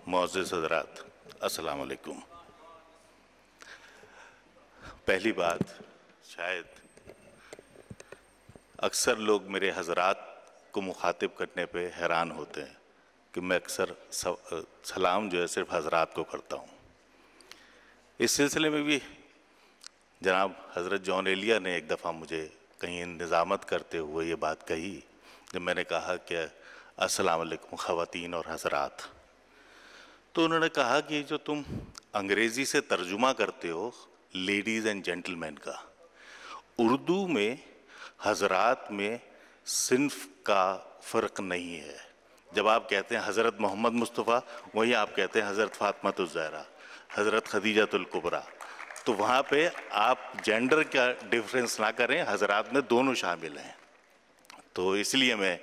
معزز حضرات، السلام علیکم۔ پہلی بات، شاید اکثر لوگ میرے حضرات کو مخاطب کرنے پہ حیران ہوتے ہیں کہ میں اکثر سلام جو ہے صرف حضرات کو کرتا ہوں۔ اس سلسلے میں بھی جناب حضرت جون ایلیا نے ایک دفعہ مجھے کہیں نظامت کرتے ہوئے یہ بات کہی جب میں نے کہا کہ السلام علیکم خواتین اور حضرات، تو انہوں نے کہا کہ جو تم انگریزی سے ترجمہ کرتے ہو لیڈیز اینڈ جینٹل مین کا، اردو میں حضرات میں صنف کا فرق نہیں ہے۔ جب آپ کہتے ہیں حضرت محمد مصطفیٰ، وہیں آپ کہتے ہیں حضرت فاطمہ الزہرا، حضرت خدیجہ الکبریٰ، تو وہاں پہ آپ جینڈر کا ڈیفرنس نہ کریں، حضرات میں دونوں شامل ہیں۔ تو اس لیے میں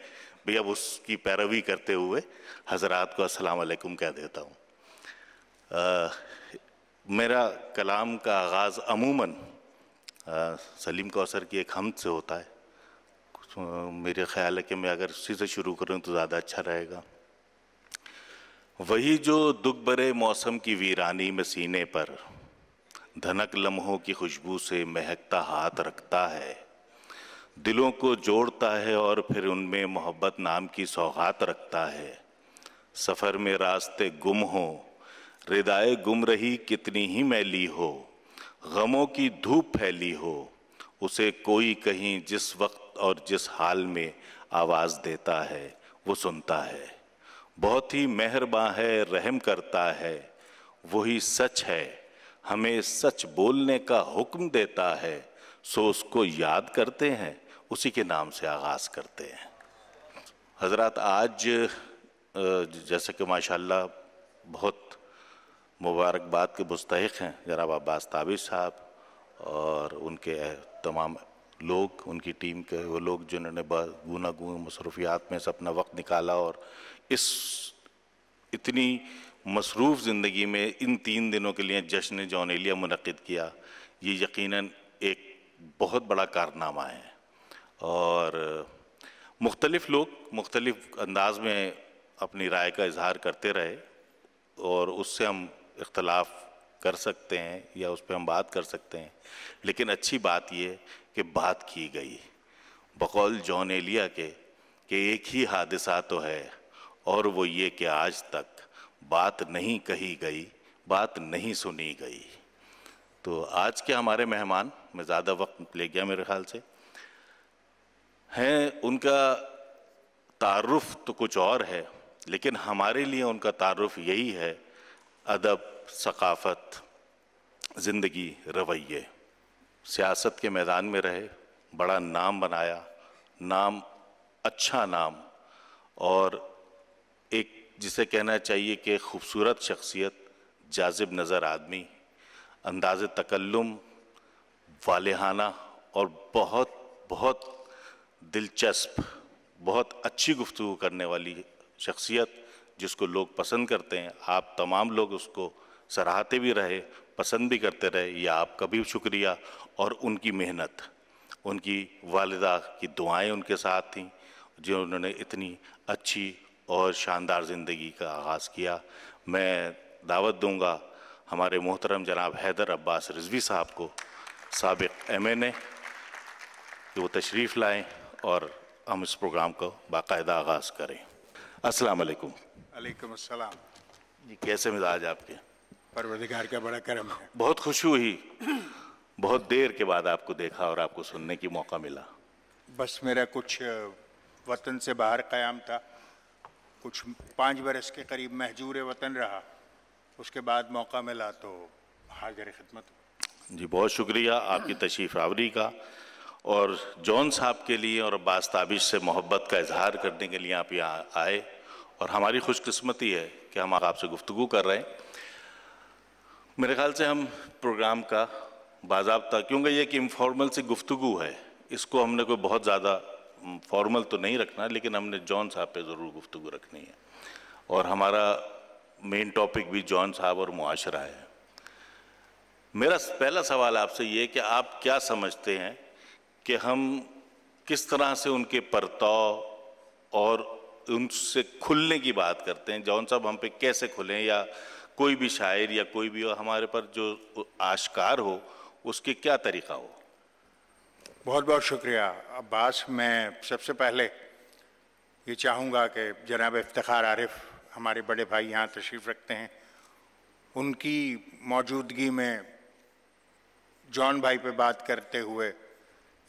بھی اب اس کی پیروی کرتے ہوئے حضرات کو السلام علیکم کہہ دیتا ہوں۔ میرا کلام کا آغاز عموماً سلیم کوثر کی ایک حمد سے ہوتا ہے۔ میرے خیال ہے کہ میں اگر اسی سے شروع کروں تو زیادہ اچھا رہے گا۔ وہی جو دکھ برے موسم کی ویرانی میں سینے پر دھنک لمحوں کی خوشبو سے مہکتا ہاتھ رکھتا ہے، دلوں کو جوڑتا ہے اور پھر ان میں محبت نام کی سوغات رکھتا ہے۔ سفر میں راستے گم ہوں، ردائے گم رہی کتنی ہی میلی ہو، غموں کی دھوپ پھیلی ہو، اسے کوئی کہیں جس وقت اور جس حال میں آواز دیتا ہے وہ سنتا ہے۔ بہت ہی مہرباں ہے، رحم کرتا ہے، وہی سچ ہے، ہمیں سچ بولنے کا حکم دیتا ہے، سو اس کو یاد کرتے ہیں، اسی کے نام سے آغاز کرتے ہیں۔ حضرات، آج جیسے کہ ماشاءاللہ بہت مبارکباد کے مستحق ہیں جناب عباس تابش صاحب اور ان کے تمام لوگ، ان کی ٹیم کے وہ لوگ جنہوں نے گوناگون مصروفیات میں سے اپنا وقت نکالا اور اس اتنی مصروف زندگی میں ان 3 دنوں کے لیے جشن جون ایلیا منعقد کیا، یہ یقیناً ایک بہت بڑا کارنامہ ہے۔ اور مختلف لوگ مختلف انداز میں اپنی رائے کا اظہار کرتے رہے اور اس سے ہم اختلاف کر سکتے ہیں یا اس پہ ہم بات کر سکتے ہیں، لیکن اچھی بات یہ کہ بات کی گئی بقول جون ایلیا کے کہ ایک ہی حادثہ تو ہے اور وہ یہ کہ آج تک بات نہیں کہی گئی، بات نہیں سنی گئی۔ تو آج کے ہمارے مہمان، میں زیادہ وقت لے گیا میرے خیال سے، ہیں ان کا تعارف تو کچھ اور ہے، لیکن ہمارے لیے ان کا تعارف یہی ہے: ادب، ثقافت، زندگی، رویے۔ سیاست کے میدان میں رہے، بڑا نام بنایا، نام، اچھا نام، اور ایک جسے کہنا چاہیے کہ خوبصورت شخصیت، جاذب نظر آدمی، انداز تکلم والہانہ اور بہت بہت دلچسپ، بہت اچھی گفتگو کرنے والی شخصیت جس کو لوگ پسند کرتے ہیں۔ آپ تمام لوگ اس کو سراہتے بھی رہے، پسند بھی کرتے رہے، یہ آپ کا بھی شکریہ۔ اور ان کی محنت، ان کی والدہ کی دعائیں ان کے ساتھ تھیں جو انہوں نے اتنی اچھی اور شاندار زندگی کا آغاز کیا۔ میں دعوت دوں گا ہمارے محترم جناب حیدر عباس رضوی صاحب کو، سابق MN، کہ وہ تشریف لائیں اور ہم اس پروگرام کو باقاعدہ آغاز کریں۔ السلام علیکم۔ علیکم السلام۔ جی، کیسے مزاج آپ کے؟ پروردگار کا بڑا کرم ہے۔ بہت خوشی ہوئی، بہت دیر کے بعد آپ کو دیکھا اور آپ کو سننے کی موقع ملا۔ بس میرا کچھ وطن سے باہر قیام تھا، کچھ 5 برس کے قریب مہجور وطن رہا، اس کے بعد موقع ملا تو حاضر خدمت۔ جی، بہت شکریہ آپ کی تشریف آوری کا، اور جون صاحب کے لیے اور عباس تابش سے محبت کا اظہار کرنے کے لیے آپ یہاں آئے، اور ہماری خوش قسمتی ہے کہ ہم آپ سے گفتگو کر رہے ہیں۔ میرے خیال سے ہم پروگرام کا باضابطہ، کیونکہ یہ ایک انفارمل سی گفتگو ہے، اس کو ہم نے کوئی بہت زیادہ فارمل تو نہیں رکھنا، لیکن ہم نے جون صاحب پہ ضرور گفتگو رکھنی ہے، اور ہمارا مین ٹاپک بھی جون صاحب اور معاشرہ ہے۔ میرا پہلا سوال آپ سے یہ کہ آپ کیا سمجھتے ہیں کہ ہم کس طرح سے ان کے پرتو اور ان سے کھلنے کی بات کرتے ہیں، جون صاحب ہم پہ کیسے کھلیں، یا کوئی بھی شاعر یا کوئی بھی ہمارے پر جو آشکار ہو اس کے کیا طریقہ ہو؟ بہت بہت شکریہ عباس. میں سب سے پہلے یہ چاہوں گا کہ جناب افتخار عارف ہمارے بڑے بھائی یہاں تشریف رکھتے ہیں، ان کی موجودگی میں جون بھائی پہ بات کرتے ہوئے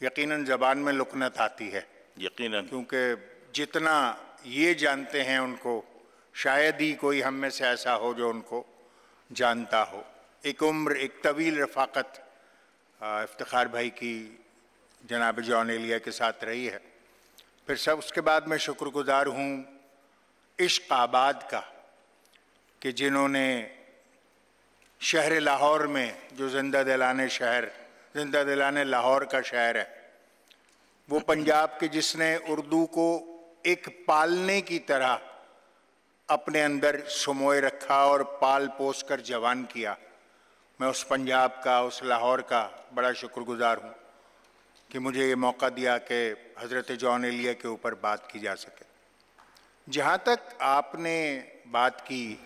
یقیناً زبان میں لکنت آتی ہے، یقیناً، کیونکہ جتنا یہ جانتے ہیں ان کو شاید ہی کوئی ہم میں سے ایسا ہو جو ان کو جانتا ہو. ایک عمر، ایک طویل رفاقت افتخار بھائی کی جناب جون ایلیا کے ساتھ رہی ہے. پھر سب اس کے بعد میں شکر گزار ہوں عشق آباد کا کہ جنہوں نے شہر لاہور میں جو زندہ دلانے لاہور کا شہر ہے، وہ پنجاب کے جس نے اردو کو ایک پالنے کی طرح اپنے اندر سموئے رکھا اور پال پوس کر جوان کیا، میں اس پنجاب کا، اس لاہور کا بڑا شکر گزار ہوں کہ مجھے یہ موقع دیا کہ حضرت جون ایلیا کے اوپر بات کی جا سکے. جہاں تک آپ نے بات کی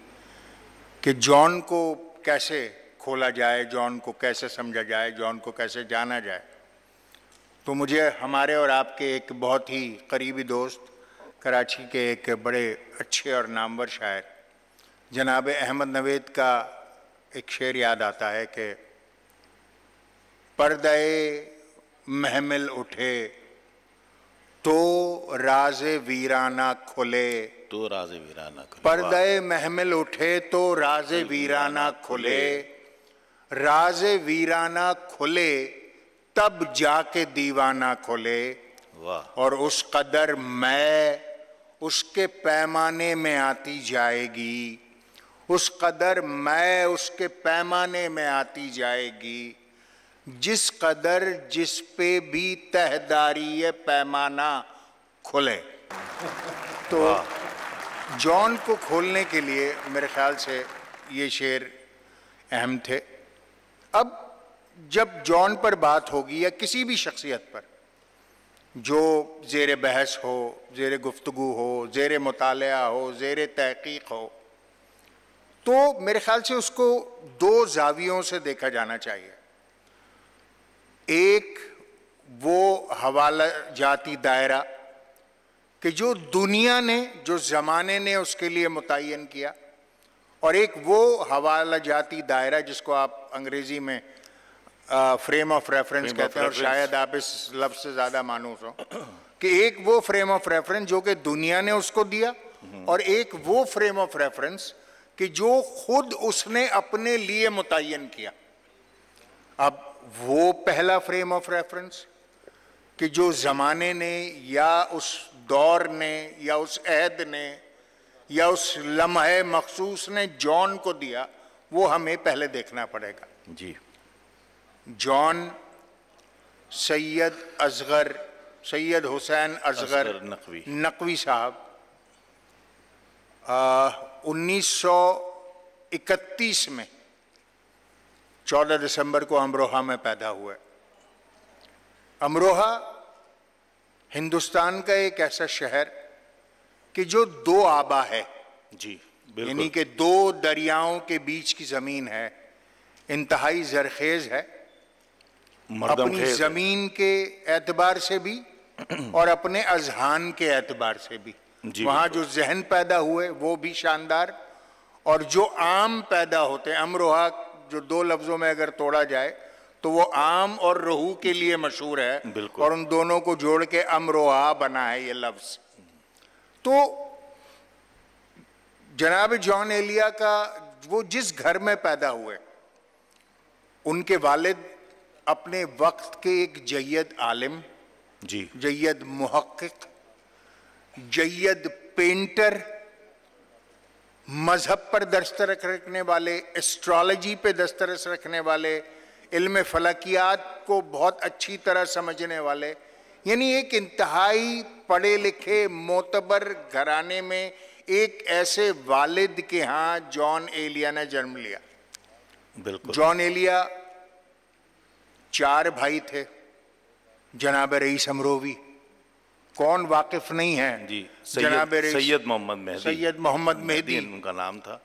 کہ جون کو کیسے کھولا جائے، جون کو کیسے سمجھا جائے، جون کو کیسے جانا جائے، تو مجھے ہمارے اور آپ کے ایک بہت ہی قریبی دوست، کراچی کے ایک بڑے اچھے اور نامور شاعر جناب احمد نوید کا ایک شعر یاد آتا ہے کہ پردے محمل اٹھے تو راز ویرانہ کھلے، تو راز ویرانہ کھلے. پردے محمل اٹھے تو راز ویرانہ کھلے، راز ویرانہ کھلے تب جا کے دیوانہ کھلے، اور اس قدر میں اس کے پیمانے میں آتی جائے گی، اس قدر میں اس کے پیمانے میں آتی جائے گی، جس قدر جس پہ بھی تہداری پیمانہ کھلے. تو جون کو کھولنے کے لیے میرے خیال سے یہ شعر اہم تھے. اب جب جون پر بات ہوگی یا کسی بھی شخصیت پر جو زیر بحث ہو، زیر گفتگو ہو، زیر مطالعہ ہو، زیر تحقیق ہو، تو میرے خیال سے اس کو دو زاویوں سے دیکھا جانا چاہیے. ایک وہ حوالہ جاتی دائرہ کہ جو دنیا نے، جو زمانے نے اس کے لیے متعین کیا، اور ایک وہ حوالہ جاتی دائرہ جس کو آپ انگریزی میں فریم آف ریفرنس کہتے ہیں، اور شاید آپ اس لفظ سے زیادہ مانوس ہو، کہ ایک وہ فریم آف ریفرنس جو کہ دنیا نے اس کو دیا، اور ایک وہ فریم آف ریفرنس کہ جو خود اس نے اپنے لیے متعین کیا. اب وہ پہلا فریم آف ریفرنس کہ جو زمانے نے یا اس دور نے یا اس عہد نے یا اس لمحے مخصوص نے جون کو دیا، وہ ہمیں پہلے دیکھنا پڑے گا. جی. جون سید حسین اصغر نقوی صاحب 1931 میں 14 دسمبر کو امروہہ میں پیدا ہوئے. امروہہ ہندوستان کا ایک ایسا شہر کہ جو دو آبا ہے، جی بالکل، یعنی کہ دو دریاؤں کے بیچ کی زمین ہے، انتہائی زرخیز ہے، اپنی زمین کے اعتبار سے بھی اور اپنے اذہان کے اعتبار سے بھی. وہاں جو ذہن پیدا ہوئے وہ بھی شاندار، اور جو عام پیدا ہوتے ہیں، امروہہ جو دو لفظوں میں اگر توڑا جائے تو وہ عام اور رہو کے لیے مشہور ہے، اور ان دونوں کو جوڑ کے امروہہ بنا ہے یہ لفظ. تو جناب جون ایلیا کا وہ جس گھر میں پیدا ہوئے، ان کے والد اپنے وقت کے ایک جید عالم، جید محقق، جید پینٹر، مذہب پر دسترس رکھنے والے، اسٹرالوجی پہ دسترس رکھنے والے، علم فلکیات کو بہت اچھی طرح سمجھنے والے، یعنی ایک انتہائی پڑھے لکھے معتبر گھرانے میں ایک ایسے والد کے ہاں جون ایلیا نے جنم لیا. جون ایلیا 4 بھائی تھے. جناب رئیس امروی کون واقف نہیں ہے؟ جی، جناب سید محمد مہدی، سید محمد مہدی ان کا نام تھا،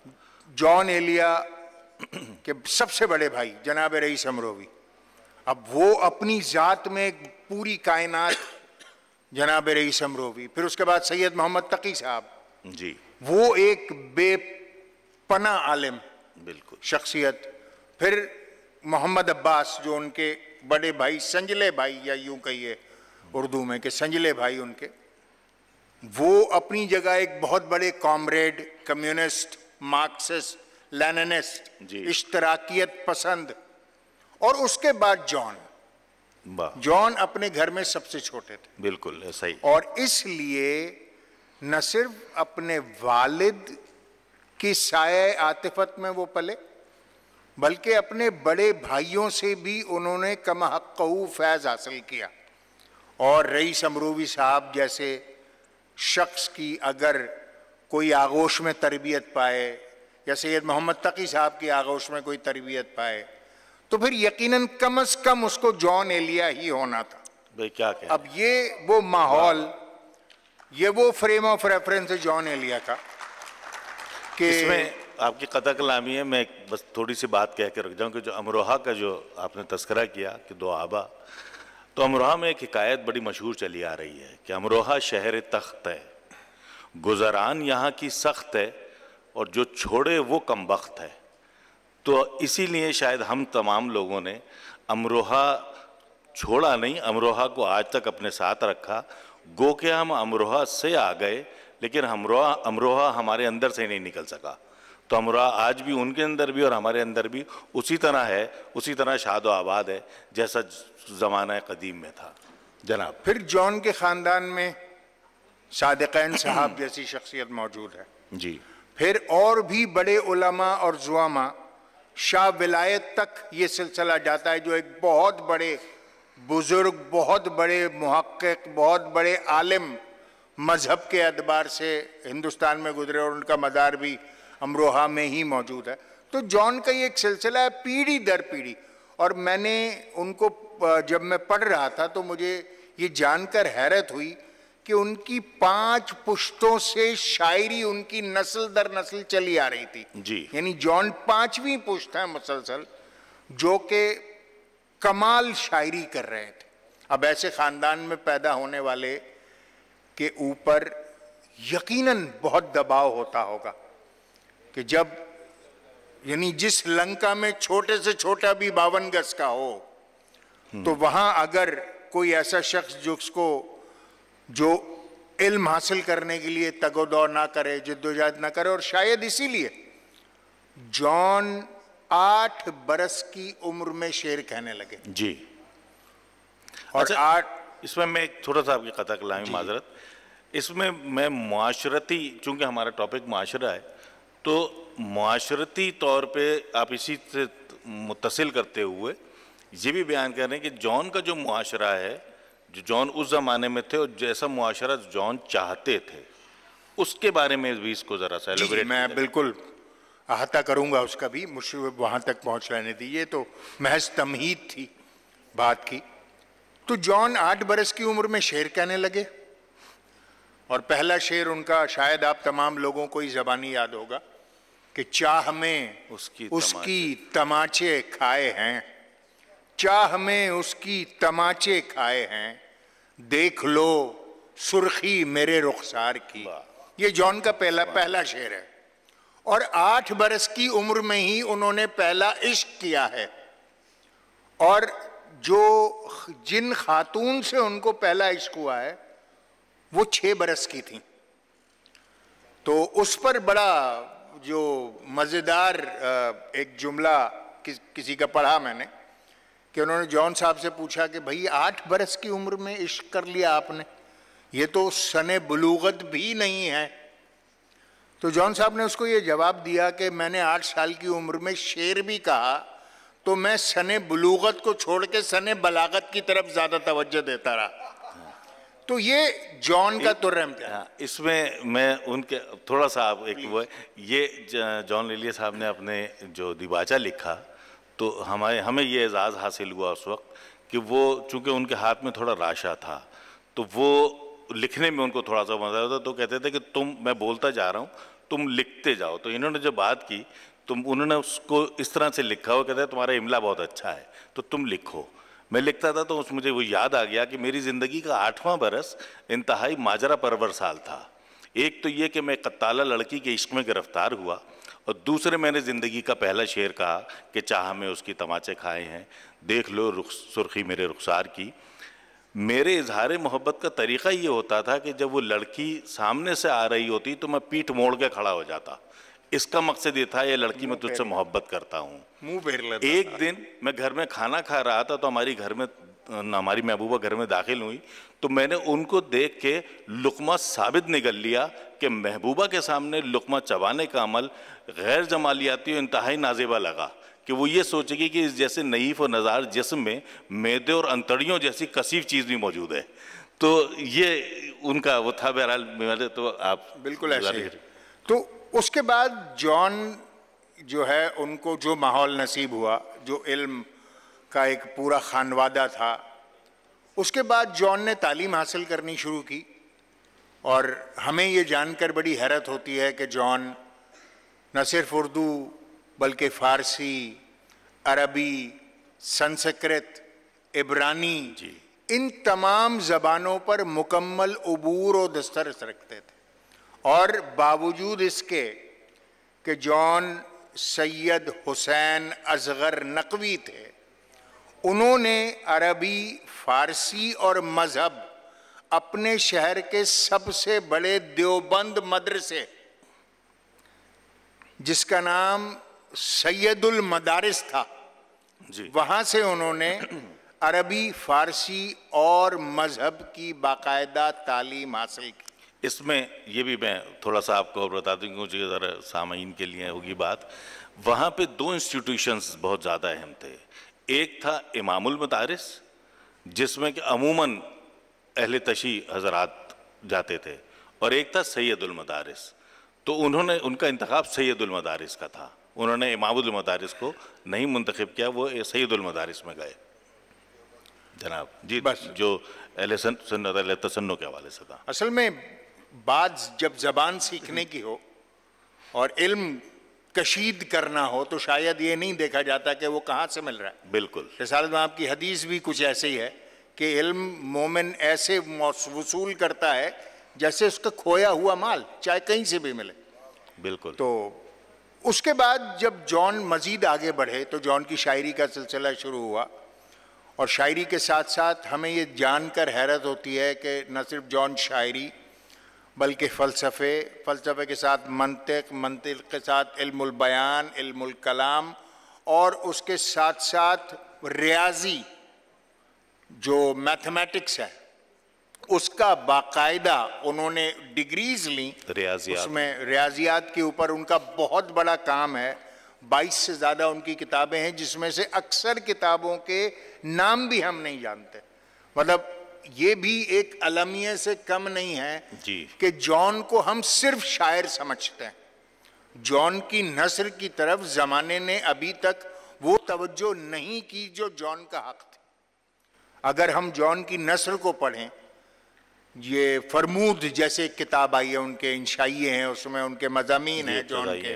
جان ایلیا کے سب سے بڑے بھائی جناب رئیس امروی. اب وہ اپنی ذات میں پوری کائنات جناب رئیس امروی، پھر اس کے بعد سید محمد تقی صاحب، جی وہ ایک بے پناہ عالم بالکل شخصیت، پھر محمد عباس جو ان کے بڑے بھائی، سنجلے بھائی یا یوں کہیے اردو میں کہ سنجلے بھائی ان کے، وہ اپنی جگہ ایک بہت بڑے کامریڈ، کمیونسٹ، مارکسسٹ، لیننسٹ، جی اشتراکیت پسند. اور اس کے بعد جان اپنے گھر میں سب سے چھوٹے تھے، بالکل ایسا ہی، اور اس لیے نہ صرف اپنے والد کی سایہ عاطفت میں وہ پلے، بلکہ اپنے بڑے بھائیوں سے بھی انہوں نے کم حقہ فیض حاصل کیا. اور رئیس امروی صاحب جیسے شخص کی اگر کوئی آغوش میں تربیت پائے، یا سید محمد تقی صاحب کی آغوش میں کوئی تربیت پائے، تو پھر یقیناً کم از کم اس کو جان ایلیا ہی ہونا تھا. بھئی کیا کہیں. اب یہ وہ ماحول، یہ وہ فریم آف ریفرنس ہے جان ایلیا کا کہ اس میں آپ کی قطع کلامی ہے. میں بس تھوڑی سی بات کہہ کے رکھ جاؤں کہ جو امروہہ کا جو آپ نے تذکرہ کیا کہ دو آبا، تو امروہہ میں ایک حکایت بڑی مشہور چلی آ رہی ہے کہ امروہہ شہر تخت ہے، گزران یہاں کی سخت ہے، اور جو چھوڑے وہ کم بخت ہے. تو اسی لیے شاید ہم تمام لوگوں نے امروہہ چھوڑا نہیں، امروہہ کو آج تک اپنے ساتھ رکھا. گو کہ ہم امروہہ سے آ گئے، لیکن امروہہ ہمارے اندر سے نہیں نکل سکا. تو امروہہ آج بھی ان کے اندر بھی اور ہمارے اندر بھی اسی طرح ہے، اسی طرح شاد و آباد ہے جیسا زمانہ قدیم میں تھا. جناب پھر جان کے خاندان میں صادقین صاحب جیسی شخصیت موجود ہے. جی پھر اور بھی بڑے علماء اور زعماء، شاہ ولایت تک یہ سلسلہ جاتا ہے، جو ایک بہت بڑے بزرگ، بہت بڑے محقق، بہت بڑے عالم مذہب کے اعتبار سے ہندوستان میں گزرے، اور ان کا مزار بھی امروہہ میں ہی موجود ہے. تو جان کا یہ ایک سلسلہ ہے پیڑھی در پیڑھی. اور میں نے ان کو جب میں پڑھ رہا تھا تو مجھے یہ جان کر حیرت ہوئی کہ ان کی 5 پشتوں سے شاعری ان کی نسل در نسل چلی آ رہی تھی. جی یعنی جان 5ویں پشت ہے مسلسل، جو کہ کمال شاعری کر رہے تھے. اب ایسے خاندان میں پیدا ہونے والے کے اوپر یقیناً بہت دباؤ ہوتا ہوگا کہ جب یعنی جس لنکا میں چھوٹے سے چھوٹا بھی 52 گز کا ہو، تو وہاں اگر کوئی ایسا شخص جو علم حاصل کرنے کے لیے تگ و دو نہ کرے، جدوجہد نہ کرے. اور شاید اسی لیے جان 8 برس کی عمر میں شعر کہنے لگے. جی اور اچھا، اس میں ایک تھوڑا سا آپ کی قطع کلامی معذرت، اس میں معاشرتی، چونکہ ہمارا ٹاپک معاشرہ ہے، تو معاشرتی طور پہ آپ اسی سے متصل کرتے ہوئے یہ بھی بیان کر رہے ہیں کہ جان کا جو معاشرہ ہے، جو جان اس زمانے میں تھے اور جیسا معاشرہ جان چاہتے تھے، اس کے بارے میں بھی اس کو ذرا سا ایلیبریٹ. میں بالکل احاطہ کروں گا اس کا بھی، مجھے وہاں تک پہنچ لینے دیجیے. تو محض تمہید تھی بات کی. تو جان 8 برس کی عمر میں شعر کہنے لگے، اور پہلا شعر ان کا شاید آپ تمام لوگوں کو ہی زبانی یاد ہوگا کہ چاہ میں اس کی تماچے کھائے ہیں، چاہ میں اس کی تماچے کھائے ہیں، دیکھ لو سرخی میرے رخسار کی. یہ جان کا پہلا شعر ہے. اور 8 برس کی عمر میں ہی انہوں نے پہلا عشق کیا ہے. اور جن خاتون سے ان کو پہلا عشق ہوا ہے وہ 6 برس کی تھیں. تو اس پر بڑا جو مزیدار ایک جملہ کسی کا پڑھا میں نے کہ انہوں نے جان صاحب سے پوچھا کہ بھئی 8 برس کی عمر میں عشق کر لیا آپ نے، یہ تو سن بلوغت بھی نہیں ہے. تو جان صاحب نے اس کو یہ جواب دیا کہ میں نے 8 سال کی عمر میں شعر بھی کہا تو میں سن بلوغت کو چھوڑ کے سن بلاغت کی طرف زیادہ توجہ دیتا رہا. تو یہ جان کا ترم تھا. اس میں ان کے تھوڑا سا آپ ایک وہ یہ جان ایلیا صاحب نے اپنے جو دیباچہ لکھا تو ہمیں یہ اعزاز حاصل ہوا اس وقت کہ وہ چونکہ ان کے ہاتھ میں تھوڑا راشا تھا تو وہ لکھنے میں ان کو تھوڑا سا مزہ ہوتا تو کہتے تھے کہ میں بولتا جا رہا ہوں تم لکھتے جاؤ. تو انہوں نے جو بات کی انہوں نے اس کو اس طرح سے لکھا ہو, کہتے ہیں تمہارا املا بہت اچھا ہے تو تم لکھو. میں لکھتا تھا تو مجھے وہ یاد آ گیا کہ میری زندگی کا 8واں برس انتہائی ماجرا پرور سال تھا. ایک تو یہ کہ میں قتالہ لڑکی کے عشق میں گرفتار ہوا, اور دوسرے میں نے زندگی کا پہلا شعر کہا کہ چاہا میں اس کی تماچے کھائے ہیں, دیکھ لو سرخی میرے رخسار کی. میرے اظہار محبت کا طریقہ یہ ہوتا تھا کہ جب وہ لڑکی سامنے سے آ رہی ہوتی تو میں پیٹھ موڑ کے کھڑا ہو جاتا. اس کا مقصد یہ تھا, یہ لڑکی میں تجھ سے محبت کرتا ہوں. ایک دن میں گھر میں کھانا کھا رہا تھا تو ہماری محبوبہ گھر میں داخل ہوئی, تو میں نے ان کو دیکھ کے لقمہ ثابت نگل لیا کہ محبوبہ کے سامنے لقمہ چبانے کا عمل غیر جمالیاتی و انتہائی نازیبہ لگا, کہ وہ یہ سوچے گی کہ اس جیسے نحیف و نزار جسم میں معدے اور انتڑیوں جیسی کثیف چیز بھی موجود ہے. تو یہ ان کا وہ تھا. بہرحال تو آپ بالکل ایسے. تو اس کے بعد جان جو ہے ان کو جو ماحول نصیب ہوا, جو علم کا ایک پورا خانوادہ تھا, اس کے بعد جان نے تعلیم حاصل کرنی شروع کی. اور ہمیں یہ جان کر بڑی حیرت ہوتی ہے کہ جان نہ صرف اردو بلکہ فارسی, عربی, سنسکرت, عبرانی, ان تمام زبانوں پر مکمل عبور و دسترس رکھتے تھے. اور باوجود اس کے کہ جان سید حسین اصغر نقوی تھے, انہوں نے عربی, فارسی اور مذہب اپنے شہر کے سب سے بڑے دیوبند مدرسے جس کا نام سید المدارس تھا, وہاں سے انہوں نے عربی, فارسی اور مذہب کی باقاعدہ تعلیم حاصل کی. اس میں یہ بھی میں تھوڑا سا آپ کو بتا دوں گا, ذرا سامعین کے لیے ہوگی بات. وہاں پہ 2 انسٹیٹیوشنز بہت زیادہ اہم تھے. ایک تھا امام المدارس جس میں کہ عموماً اہل تشیع حضرات جاتے تھے, اور ایک تھا سید المدارس. تو ان کا انتخاب سید المدارس کا تھا. انہوں نے امام المدارس کو نہیں منتخب کیا, وہ سید المدارس میں گئے. جناب جی, بس جو اہل سنت اہل تسنن کے حوالے سے تھا. اصل میں بات جب زبان سیکھنے کی ہو اور علم کشید کرنا ہو تو شاید یہ نہیں دیکھا جاتا کہ وہ کہاں سے مل رہا ہے. بالکل. رسالت میں آپ کی حدیث بھی کچھ ایسے ہی ہے کہ علم مومن ایسے وصول کرتا ہے جیسے اس کا کھویا ہوا مال, چاہے کہیں سے بھی ملے. بالکل. تو اس کے بعد جب جان مزید آگے بڑھے تو جان کی شاعری کا سلسلہ شروع ہوا, اور شاعری کے ساتھ ساتھ ہمیں یہ جان کر حیرت ہوتی ہے کہ نہ صرف جان شاعری بلکہ فلسفے کے ساتھ منطق کے ساتھ علم البیان, علم الکلام, اور اس کے ساتھ ساتھ ریاضی جو میتھمیٹکس ہے اس کا باقاعدہ انہوں نے ڈگریز لیں. اس میں ریاضیات کے اوپر ان کا بہت بڑا کام ہے. 22 سے زیادہ ان کی کتابیں ہیں جس میں سے اکثر کتابوں کے نام بھی ہم نہیں جانتے. مطلب یہ بھی ایک المیہ سے کم نہیں ہے کہ جان کو ہم صرف شاعر سمجھتے ہیں. جان کی نثر کی طرف زمانے نے ابھی تک وہ توجہ نہیں کی جو جان کا حق تھی. اگر ہم جان کی نثر کو پڑھیں, یہ فرمود جیسے کتاب آئی ہے, ان کے انشائیے ہیں, اس میں ان کے مضامین ہیں جان کے,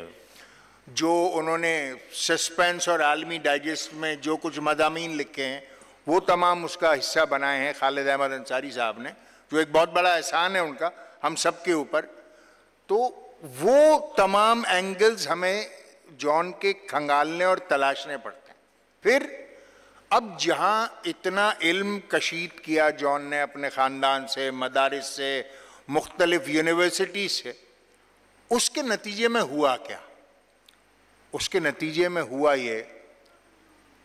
جو انہوں نے سسپینس اور عالمی ڈائجسٹ میں جو کچھ مضامین لکھے ہیں وہ تمام اس کا حصہ بنائے ہیں خالد احمد انصاری صاحب نے, جو ایک بہت بڑا احسان ہے ان کا ہم سب کے اوپر. تو وہ تمام اینگلز ہمیں جان کے کھنگالنے اور تلاشنے پڑتے ہیں. پھر اب جہاں اتنا علم کشید کیا جان نے اپنے خاندان سے, مدارس سے, مختلف یونیورسٹی سے, اس کے نتیجے میں ہوا کیا؟ اس کے نتیجے میں ہوا یہ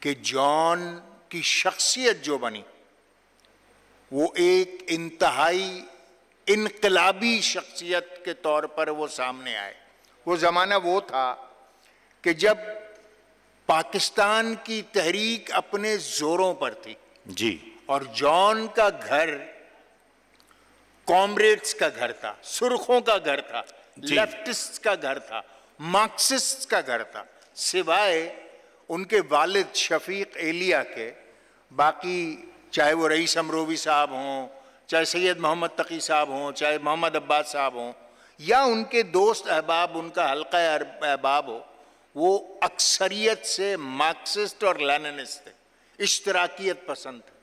کہ جان کی شخصیت جو بنی وہ ایک انتہائی انقلابی شخصیت کے طور پر وہ سامنے آئے. وہ زمانہ وہ تھا کہ جب پاکستان کی تحریک اپنے زوروں پر تھی جی, اور جان کا گھر کامریڈز کا گھر تھا, سرخوں کا گھر تھا, لیفٹسٹ کا گھر تھا, مارکسسٹ کا گھر تھا. سوائے ان کے والد شفیق ایلیا کے باقی چاہے وہ رئیس امروی صاحب ہوں, چاہے سید محمد تقی صاحب ہوں، چاہے محمد عباس صاحب ہوں، یا ان کے دوست احباب، ان کا حلقہ احباب ہو، وہ اکثریت سے مارکسسٹ اور لیننسٹ تھے، اشتراکیت پسند تھے،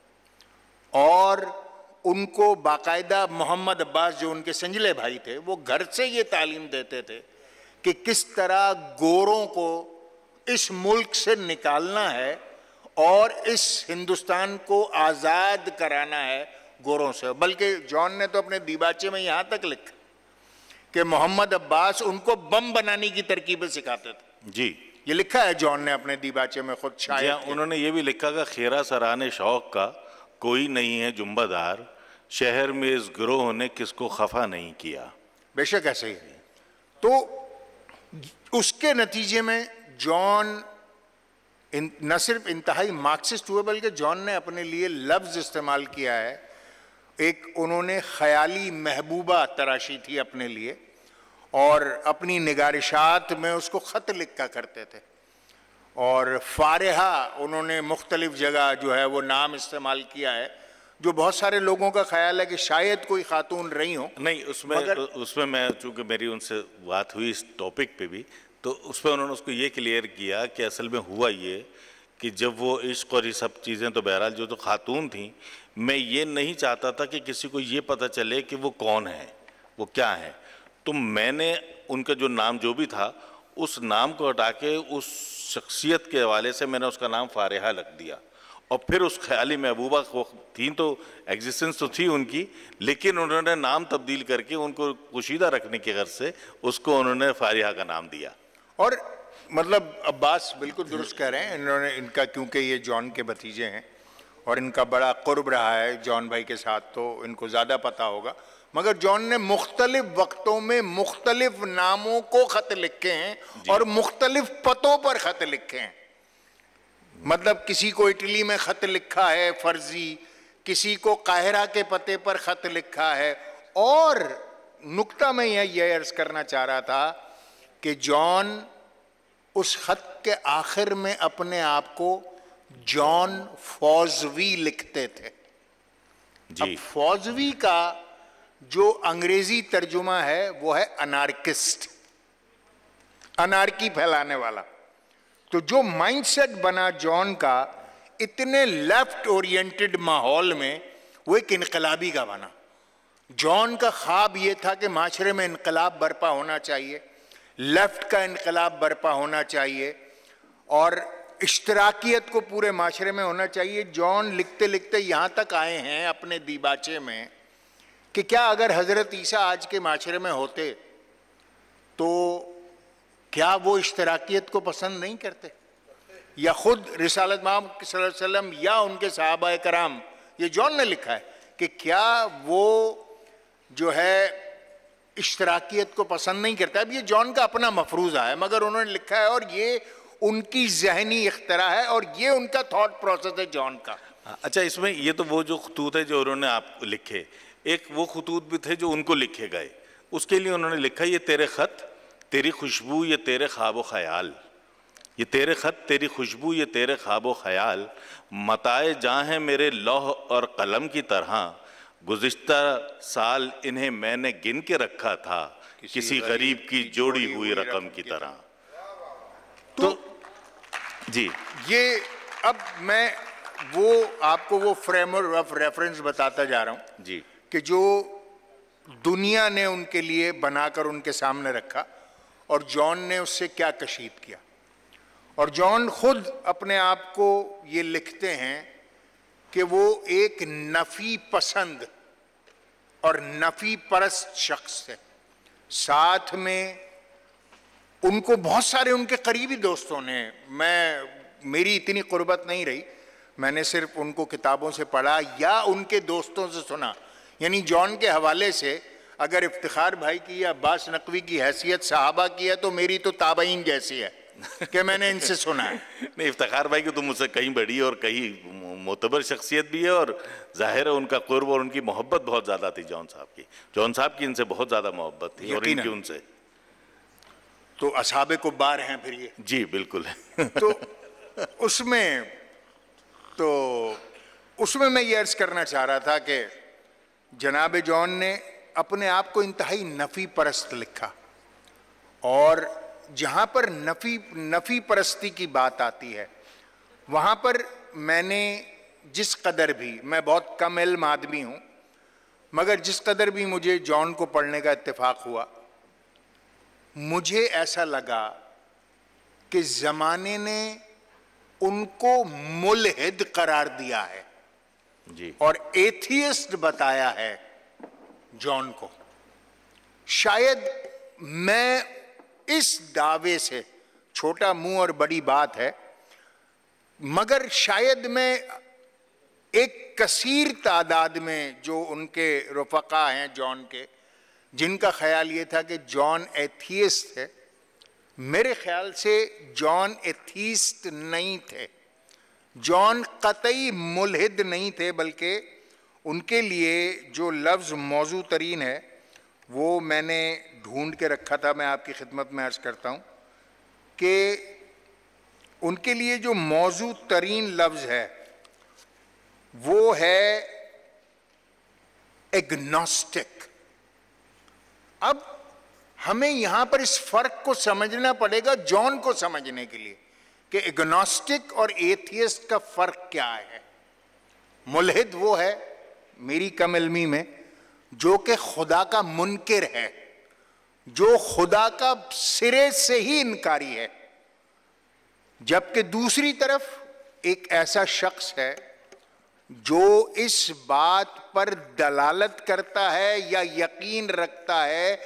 اور ان کو باقاعدہ محمد عباس جو ان کے سنجلے بھائی تھے، وہ گھر سے یہ تعلیم دیتے تھے کہ کس طرح گوروں کو اس ملک سے نکالنا ہے اور اس ہندوستان کو آزاد کرانا ہے گوروں سے. بلکہ جان نے تو اپنے دیباچے میں یہاں تک لکھا کہ محمد عباس ان کو بم بنانے کی ترکیبیں سکھاتے تھے. جی یہ لکھا ہے جان نے اپنے دیباچے میں خود جی شاید. انہوں نے یہ بھی لکھا کہ خیرہ سران شوق کا کوئی نہیں ہے جنبہ دار، شہر میں اس گروہ نے کس کو خفا نہیں کیا. بے شک ایسے ہی ہے. تو اس کے نتیجے میں جان نہ صرف انتہائی مارکسسٹ ہوئے، بلکہ جان نے اپنے لیے لفظ استعمال کیا ہے، ایک انہوں نے خیالی محبوبہ تراشی تھی اپنے لیے، اور اپنی نگارشات میں اس کو خط لکھا کرتے تھے. اور فارحہ انہوں نے مختلف جگہ جو ہے وہ نام استعمال کیا ہے، جو بہت سارے لوگوں کا خیال ہے کہ شاید کوئی خاتون رہی ہوں. نہیں، اس میں میں چونکہ میری ان سے بات ہوئی اس ٹاپک پہ بھی، تو اس پہ انہوں نے اس کو یہ کلیئر کیا کہ اصل میں ہوا یہ کہ جب وہ عشق اور یہ سب چیزیں، تو بہرحال جو تو خاتون تھیں، میں یہ نہیں چاہتا تھا کہ کسی کو یہ پتہ چلے کہ وہ کون ہے، وہ کیا ہے. تو میں نے ان کا جو نام جو بھی تھا، اس نام کو ہٹا کے اس شخصیت کے حوالے سے میں نے اس کا نام فارحہ لکھ دیا. اور پھر اس خیالی محبوبہ کو تھیں تو ایگزسٹنس تو تھی ان کی، لیکن انہوں نے نام تبدیل کر کے ان کو پوشیدہ رکھنے کی غرض سے اس کو انہوں نے فارحہ کا نام دیا. اور مطلب عباس بالکل درست کہہ رہے ہیں، انہوں نے ان کا، کیونکہ یہ جان کے بھتیجے ہیں اور ان کا بڑا قرب رہا ہے جان بھائی کے ساتھ، تو ان کو زیادہ پتہ ہوگا. مگر جان نے مختلف وقتوں میں مختلف ناموں کو خط لکھے ہیں اور مختلف پتوں پر خط لکھے ہیں. مطلب کسی کو اٹلی میں خط لکھا ہے فرضی، کسی کو قاہرہ کے پتے پر خط لکھا ہے. اور نکتہ میں یہ عرض کرنا چاہ رہا تھا کہ جان اس خط کے آخر میں اپنے آپ کو جان فوزوی لکھتے تھے. اب فوزوی کا جو انگریزی ترجمہ ہے وہ ہے انارکسٹ، انارکی پھیلانے والا. تو جو مائنڈ سیٹ بنا جان کا اتنے لیفٹ اورینٹڈ ماحول میں، وہ ایک انقلابی کا بنا. جان کا خواب یہ تھا کہ معاشرے میں انقلاب برپا ہونا چاہیے، لیفٹ کا انقلاب برپا ہونا چاہیے، اور اشتراکیت کو پورے معاشرے میں ہونا چاہیے. جان لکھتے لکھتے یہاں تک آئے ہیں اپنے دیباچے میں کہ کیا اگر حضرت عیسیٰ آج کے معاشرے میں ہوتے تو کیا وہ اشتراکیت کو پسند نہیں کرتے؟ یا خود رسالت محمد صلی اللہ علیہ وسلم یا ان کے صحابہ کرام، یہ جان نے لکھا ہے کہ کیا وہ جو ہے اشتراکیت کو پسند نہیں کرتا. اب یہ جان کا اپنا مفروضہ ہے، مگر انہوں نے لکھا ہے، اور یہ ان کی ذہنی اختراع ہے، اور یہ ان کا تھاٹ پروسیس ہے جان کا. اچھا، اس میں یہ تو وہ جو خطوط ہے جو انہوں نے آپ کو لکھے، ایک وہ خطوط بھی تھے جو ان کو لکھے گئے. اس کے لیے انہوں نے لکھا، یہ تیرے خط، تیری خوشبو، یہ تیرے خواب و خیال. یہ تیرے خط، تیری خوشبو، یہ تیرے خواب و خیال، متاع جاں ہیں میرے لوح اور قلم کی طرح. گزشتہ سال انہیں میں نے گن کے رکھا تھا کسی غریب کی جوڑی ہوئی رقم کی طرح. تو جی، یہ اب میں وہ آپ کو وہ فریم آف ریفرنس بتاتا جا رہا ہوں جی، کہ جو دنیا نے ان کے لیے بنا کر ان کے سامنے رکھا، اور جان نے اس سے کیا کشید کیا. اور جان خود اپنے آپ کو یہ لکھتے ہیں کہ وہ ایک نفی پسند اور نفی پرست شخص تھے. ساتھ میں ان کو بہت سارے ان کے قریبی دوستوں نے، میری اتنی قربت نہیں رہی، میں نے صرف ان کو کتابوں سے پڑھا یا ان کے دوستوں سے سنا. یعنی جان کے حوالے سے اگر افتخار بھائی کی یا عباس نقوی کی حیثیت صحابہ کی ہے تو میری تو تابعین جیسی ہے کہ میں نے ان سے سنا ہے. نہیں، افتخار بھائی کی تو مجھ سے کہیں بڑی اور کہیں معتبر شخصیت بھی ہے، اور ظاہر ہے ان کا قرب اور ان کی محبت بہت زیادہ تھی جان صاحب کی. جان صاحب کی ان سے بہت زیادہ محبت تھی، اور ان کی ان سے تو اصحاب کبار ہیں پھر یہ. جی بالکل. تو اس میں میں یہ عرض کرنا چاہ رہا تھا کہ جناب جان نے اپنے آپ کو انتہائی نفی پرست لکھا، اور جہاں پر نفی پرستی کی بات آتی ہے وہاں پر میں نے جس قدر بھی، میں بہت کم علم آدمی ہوں، مگر جس قدر بھی مجھے جان کو پڑھنے کا اتفاق ہوا، مجھے ایسا لگا کہ زمانے نے ان کو ملحد قرار دیا ہے جی اور ایتھیسٹ بتایا ہے جان کو۔ شاید میں اس دعوے سے، چھوٹا منہ اور بڑی بات ہے، مگر شاید میں ایک کثیر تعداد میں جو ان کے رفقا ہیں جان کے، جن کا خیال یہ تھا کہ جان ایتھیسٹ ہے، میرے خیال سے جان ایتھیسٹ نہیں تھے، جان قطعی ملحد نہیں تھے، بلکہ ان کے لیے جو لفظ موزوں ترین ہے وہ میں نے ڈھونڈ کے رکھا تھا، میں آپ کی خدمت میں عرض کرتا ہوں کہ ان کے لیے جو موزوں ترین لفظ ہے وہ ہے ایگنوسٹک۔ اب ہمیں یہاں پر اس فرق کو سمجھنا پڑے گا جان کو سمجھنے کے لیے کہ ایگنوسٹک اور ایتھیسٹ کا فرق کیا ہے۔ ملحد وہ ہے، میری کم علمی میں، جو کہ خدا کا منکر ہے، جو خدا کا سرے سے ہی انکاری ہے، جبکہ دوسری طرف ایک ایسا شخص ہے جو اس بات پر دلالت کرتا ہے یا یقین رکھتا ہے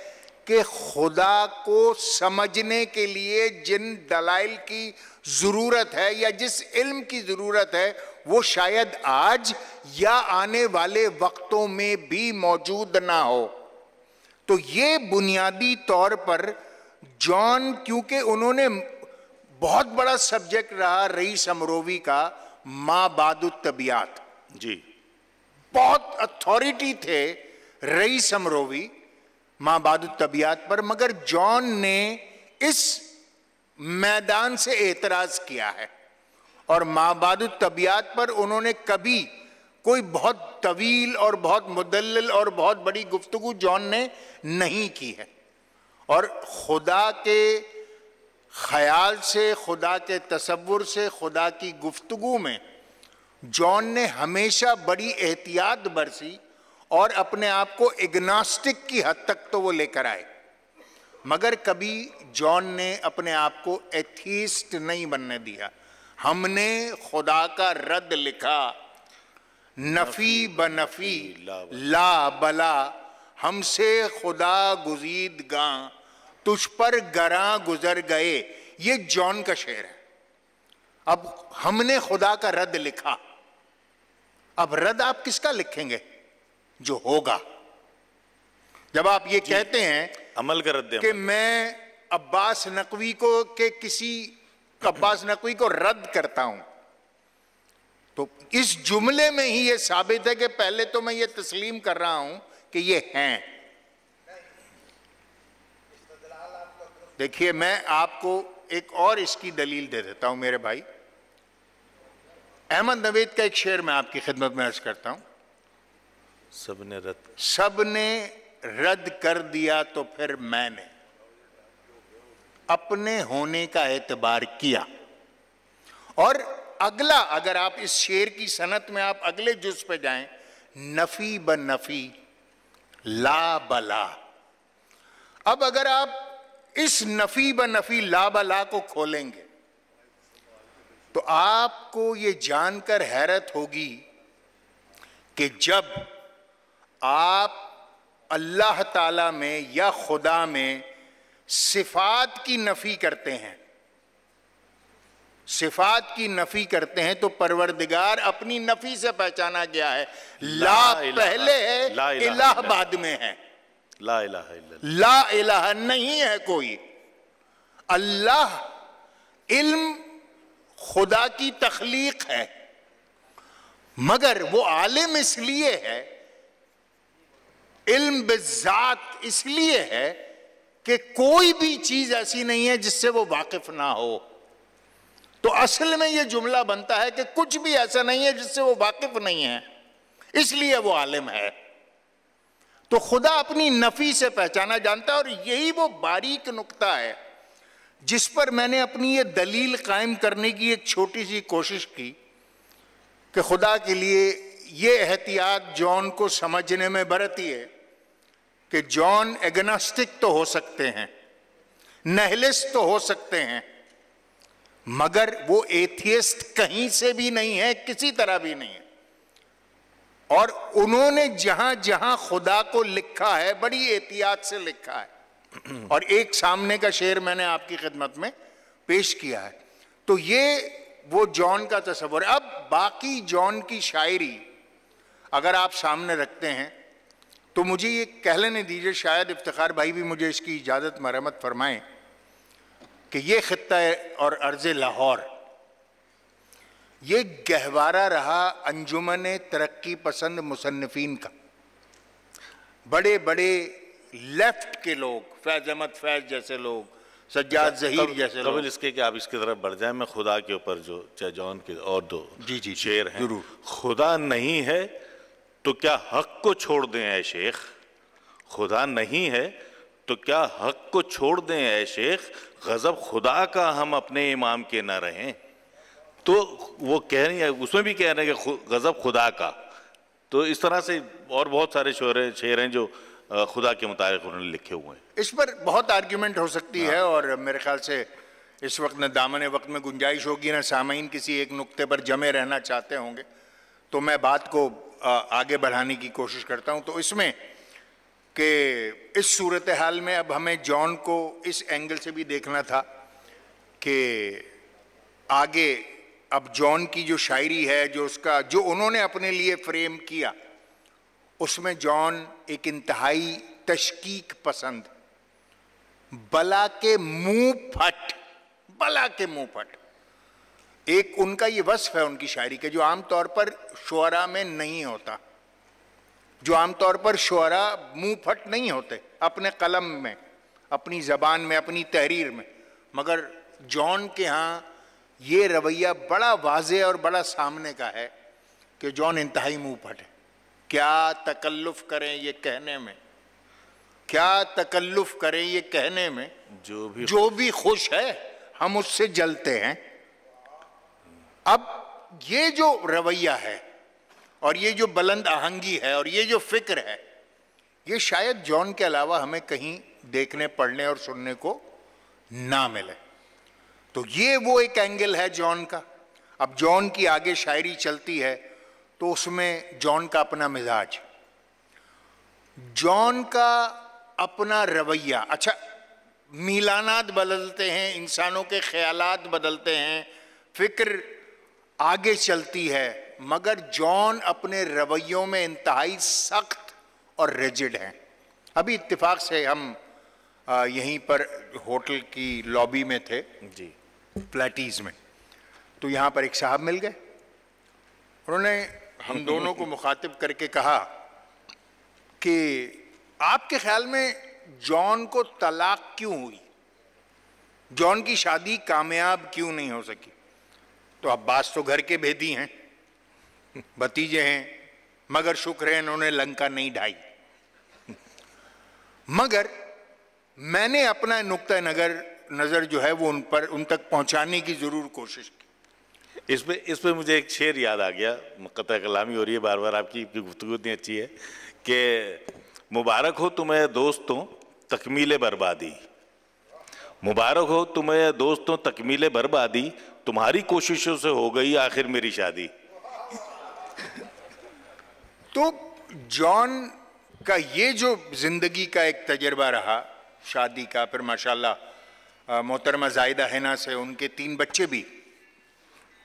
کہ خدا کو سمجھنے کے لیے جن دلائل کی ضرورت ہے یا جس علم کی ضرورت ہے وہ شاید آج یا آنے والے وقتوں میں بھی موجود نہ ہو۔ تو یہ بنیادی طور پر جان، کیونکہ انہوں نے بہت بڑا سبجیکٹ رہا رئیس امروی کا ما بعد الطبیعت، جی بہت اتھارٹی تھے رئیس امروی ما بعد الطبیعت پر، مگر جان نے اس میدان سے اعتراض کیا ہے، اور ما بعد الطبیعت پر انہوں نے کبھی کوئی بہت طویل اور بہت مدلل اور بہت بڑی گفتگو جان نے نہیں کی ہے، اور خدا کے خیال سے، خدا کے تصور سے، خدا کی گفتگو میں جان نے ہمیشہ بڑی احتیاط برتی اور اپنے آپ کو ایگناسٹک کی حد تک تو وہ لے کر آئے، مگر کبھی جان نے اپنے آپ کو ایتھیسٹ نہیں بننے دیا۔ ہم نے خدا کا رد لکھا، نفی بنفی لا بلا، ہم سے خدا گزید گاں، تجھ پر گراں گزر گئے، یہ جان کا شعر ہے۔ اب ہم نے خدا کا رد لکھا، اب رد آپ کس کا لکھیں گے؟ جو ہوگا۔ جب آپ یہ کہتے ہیں عمل کا رد کہ میں عباس نقوی کو رد کرتا ہوں، تو اس جملے میں ہی یہ ثابت ہے کہ پہلے تو میں یہ تسلیم کر رہا ہوں کہ یہ ہیں۔ دیکھیے میں آپ کو ایک اور اس کی دلیل دے دیتا ہوں میرے بھائی۔ احمد نوید کا ایک شعر میں آپ کی خدمت میں عرض کرتا ہوں۔ سب نے رد کر دیا تو پھر میں نے اپنے ہونے کا اعتبار کیا۔ اور اگلا، اگر آپ اس شعر کی صنعت میں آپ اگلے جز پہ جائیں، نفی بنفی لا بلا، اب اگر آپ اس نفی بنفی لا بلا کو کھولیں گے تو آپ کو یہ جان کر حیرت ہوگی کہ جب آپ اللہ تعالی میں یا خدا میں صفات کی نفی کرتے ہیں، صفات کی نفی کرتے ہیں، تو پروردگار اپنی نفی سے پہچانا گیا ہے۔ لا پہلے ہے، الہ بعد میں ہے۔ لا الہ الا اللہ، لا الہ نہیں ہے کوئی۔ اللہ علم خدا کی تخلیق ہے، مگر وہ عالم اس لیے ہے، علم بالذات اس لیے ہے کہ کوئی بھی چیز ایسی نہیں ہے جس سے وہ واقف نہ ہو۔ تو اصل میں یہ جملہ بنتا ہے کہ کچھ بھی ایسا نہیں ہے جس سے وہ واقف نہیں ہے، اس لیے وہ عالم ہے۔ تو خدا اپنی نفی سے پہچانا جانتا ہے. اور یہی وہ باریک نقطہ ہے جس پر میں نے اپنی یہ دلیل قائم کرنے کی ایک چھوٹی سی کوشش کی کہ خدا کے لیے یہ احتیاط جان کو سمجھنے میں برتی ہے کہ جان ایگناسٹک تو ہو سکتے ہیں, نہلسٹ تو ہو سکتے ہیں, مگر وہ ایتھیسٹ کہیں سے بھی نہیں ہے, کسی طرح بھی نہیں ہے. اور انہوں نے جہاں جہاں خدا کو لکھا ہے بڑی احتیاط سے لکھا ہے, اور ایک سامنے کا شعر میں نے آپ کی خدمت میں پیش کیا ہے. تو یہ وہ جان کا تصور ہے. اب باقی جان کی شاعری اگر آپ سامنے رکھتے ہیں تو مجھے یہ کہہ لینے دیجئے, شاید افتخار بھائی بھی مجھے اس کی اجازت مرحمت فرمائیں, کہ یہ خطہ اور ارض لاہور یہ گہوارہ رہا انجمن ترقی پسند مصنفین کا. بڑے بڑے لیفٹ کے لوگ, فیض احمد فیض جیسے لوگ, سجاد ظہیر جیسے لوگ. قبل اس کے کہ آپ اس کی طرف بڑھ جائیں, میں خدا کے اوپر جو چاہے جان کے اور دو شعر ہیں, خدا نہیں ہے تو کیا حق کو چھوڑ دیں اے شیخ, خدا نہیں ہے تو کیا حق کو چھوڑ دیں اے شیخ, غضب خدا کا ہم اپنے امام کے نہ رہیں. تو وہ کہہ رہی ہے, اس میں بھی کہہ رہے ہیں کہ غضب خدا کا. تو اس طرح سے اور بہت سارے شعر ہیں جو خدا کے متعلق انہوں نے لکھے ہوئے ہیں. اس پر بہت آرگیومنٹ ہو سکتی ہے, اور میرے خیال سے اس وقت نہ دامن وقت میں گنجائش ہوگی نہ سامعین کسی ایک نقطے پر جمے رہنا چاہتے ہوں گے, تو میں بات کو آگے بڑھانے کی کوشش کرتا ہوں. تو اس میں کہ اس صورتحال میں اب ہمیں جان کو اس اینگل سے بھی دیکھنا تھا کہ آگے اب جان کی جو شاعری ہے, جو اس کا جو انہوں نے اپنے لیے فریم کیا, اس میں جان ایک انتہائی تشکیک پسند, بلا کے منہ پھٹ, بلا کے منہ پھٹ, ایک ان کا یہ وصف ہے ان کی شاعری کے جو عام طور پر شعراء میں نہیں ہوتا. جو عام طور پر شعراء منہ پھٹ نہیں ہوتے اپنے قلم میں, اپنی زبان میں, اپنی تحریر میں, مگر جان کے ہاں یہ رویہ بڑا واضح اور بڑا سامنے کا ہے کہ جان انتہائی منہ پھٹ ہے. کیا تکلف کریں یہ کہنے میں, کیا تکلف کریں یہ کہنے میں, جو بھی خوش ہے ہم اس سے جلتے ہیں. اب یہ جو رویہ ہے اور یہ جو بلند آہنگی ہے اور یہ جو فکر ہے, یہ شاید جان کے علاوہ ہمیں کہیں دیکھنے, پڑھنے اور سننے کو نہ ملے. تو یہ وہ ایک اینگل ہے جان کا. اب جان کی آگے شاعری چلتی ہے تو اس میں جان کا اپنا مزاج, جان کا اپنا رویہ. اچھا, میلانات بدلتے ہیں, انسانوں کے خیالات بدلتے ہیں, فکر آگے چلتی ہے, مگر جان اپنے رویوں میں انتہائی سخت اور ریجڈ ہیں. ابھی اتفاق سے ہم یہیں پر ہوٹل کی لابی میں تھے, جی پلیٹیز میں, تو یہاں پر ایک صاحب مل گئے. انہوں نے ہم دونوں کو مخاطب کر کے کہا کہ آپ کے خیال میں جان کو طلاق کیوں ہوئی, جان کی شادی کامیاب کیوں نہیں ہو سکی؟ تو عباس تو گھر کے بھیدی ہیں, بھتیجے ہیں, مگر شکر ہے انہوں نے لنکا نہیں ڈھائی. مگر میں نے اپنا نقطہ نظر جو ہے وہ ان تک پہنچانے کی ضرور کوشش کی. اس پہ مجھے ایک شعر یاد آ گیا, قطع کلامی ہو رہی ہے بار بار, آپ کی گفتگو اتنی اچھی ہے کہ مبارک ہو تمہیں دوستوں تکمیل بربادی, مبارک ہو تمہیں دوستوں تکمیل بربادی, تمہاری کوششوں سے ہو گئی آخر میری شادی. تو جان کا یہ جو زندگی کا ایک تجربہ رہا شادی کا, پھر ماشاءاللہ محترمہ زائدہ حنا سے ان کے 3 بچے بھی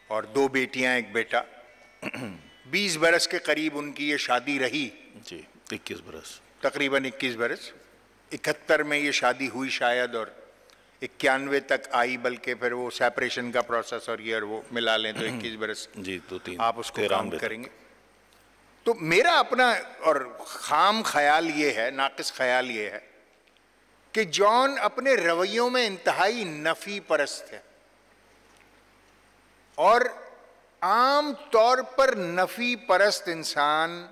اور 2 بیٹیاں 1 بیٹا, 20 برس کے قریب ان کی یہ شادی رہی. جی 21 برس, تقریباً 21 برس. 71 میں یہ شادی ہوئی شاید, اور 91 تک آئی, بلکہ پھر وہ سیپریشن کا پروسیس اور یہ اور وہ ملا لیں تو 21 برس جی 2-3 آپ اس کو کام کریں گے. تو میرا اپنا اور خام خیال یہ ہے, ناقص خیال یہ ہے کہ جان اپنے رویوں میں انتہائی نفی پرست ہے, اور عام طور پر نفی پرست انسان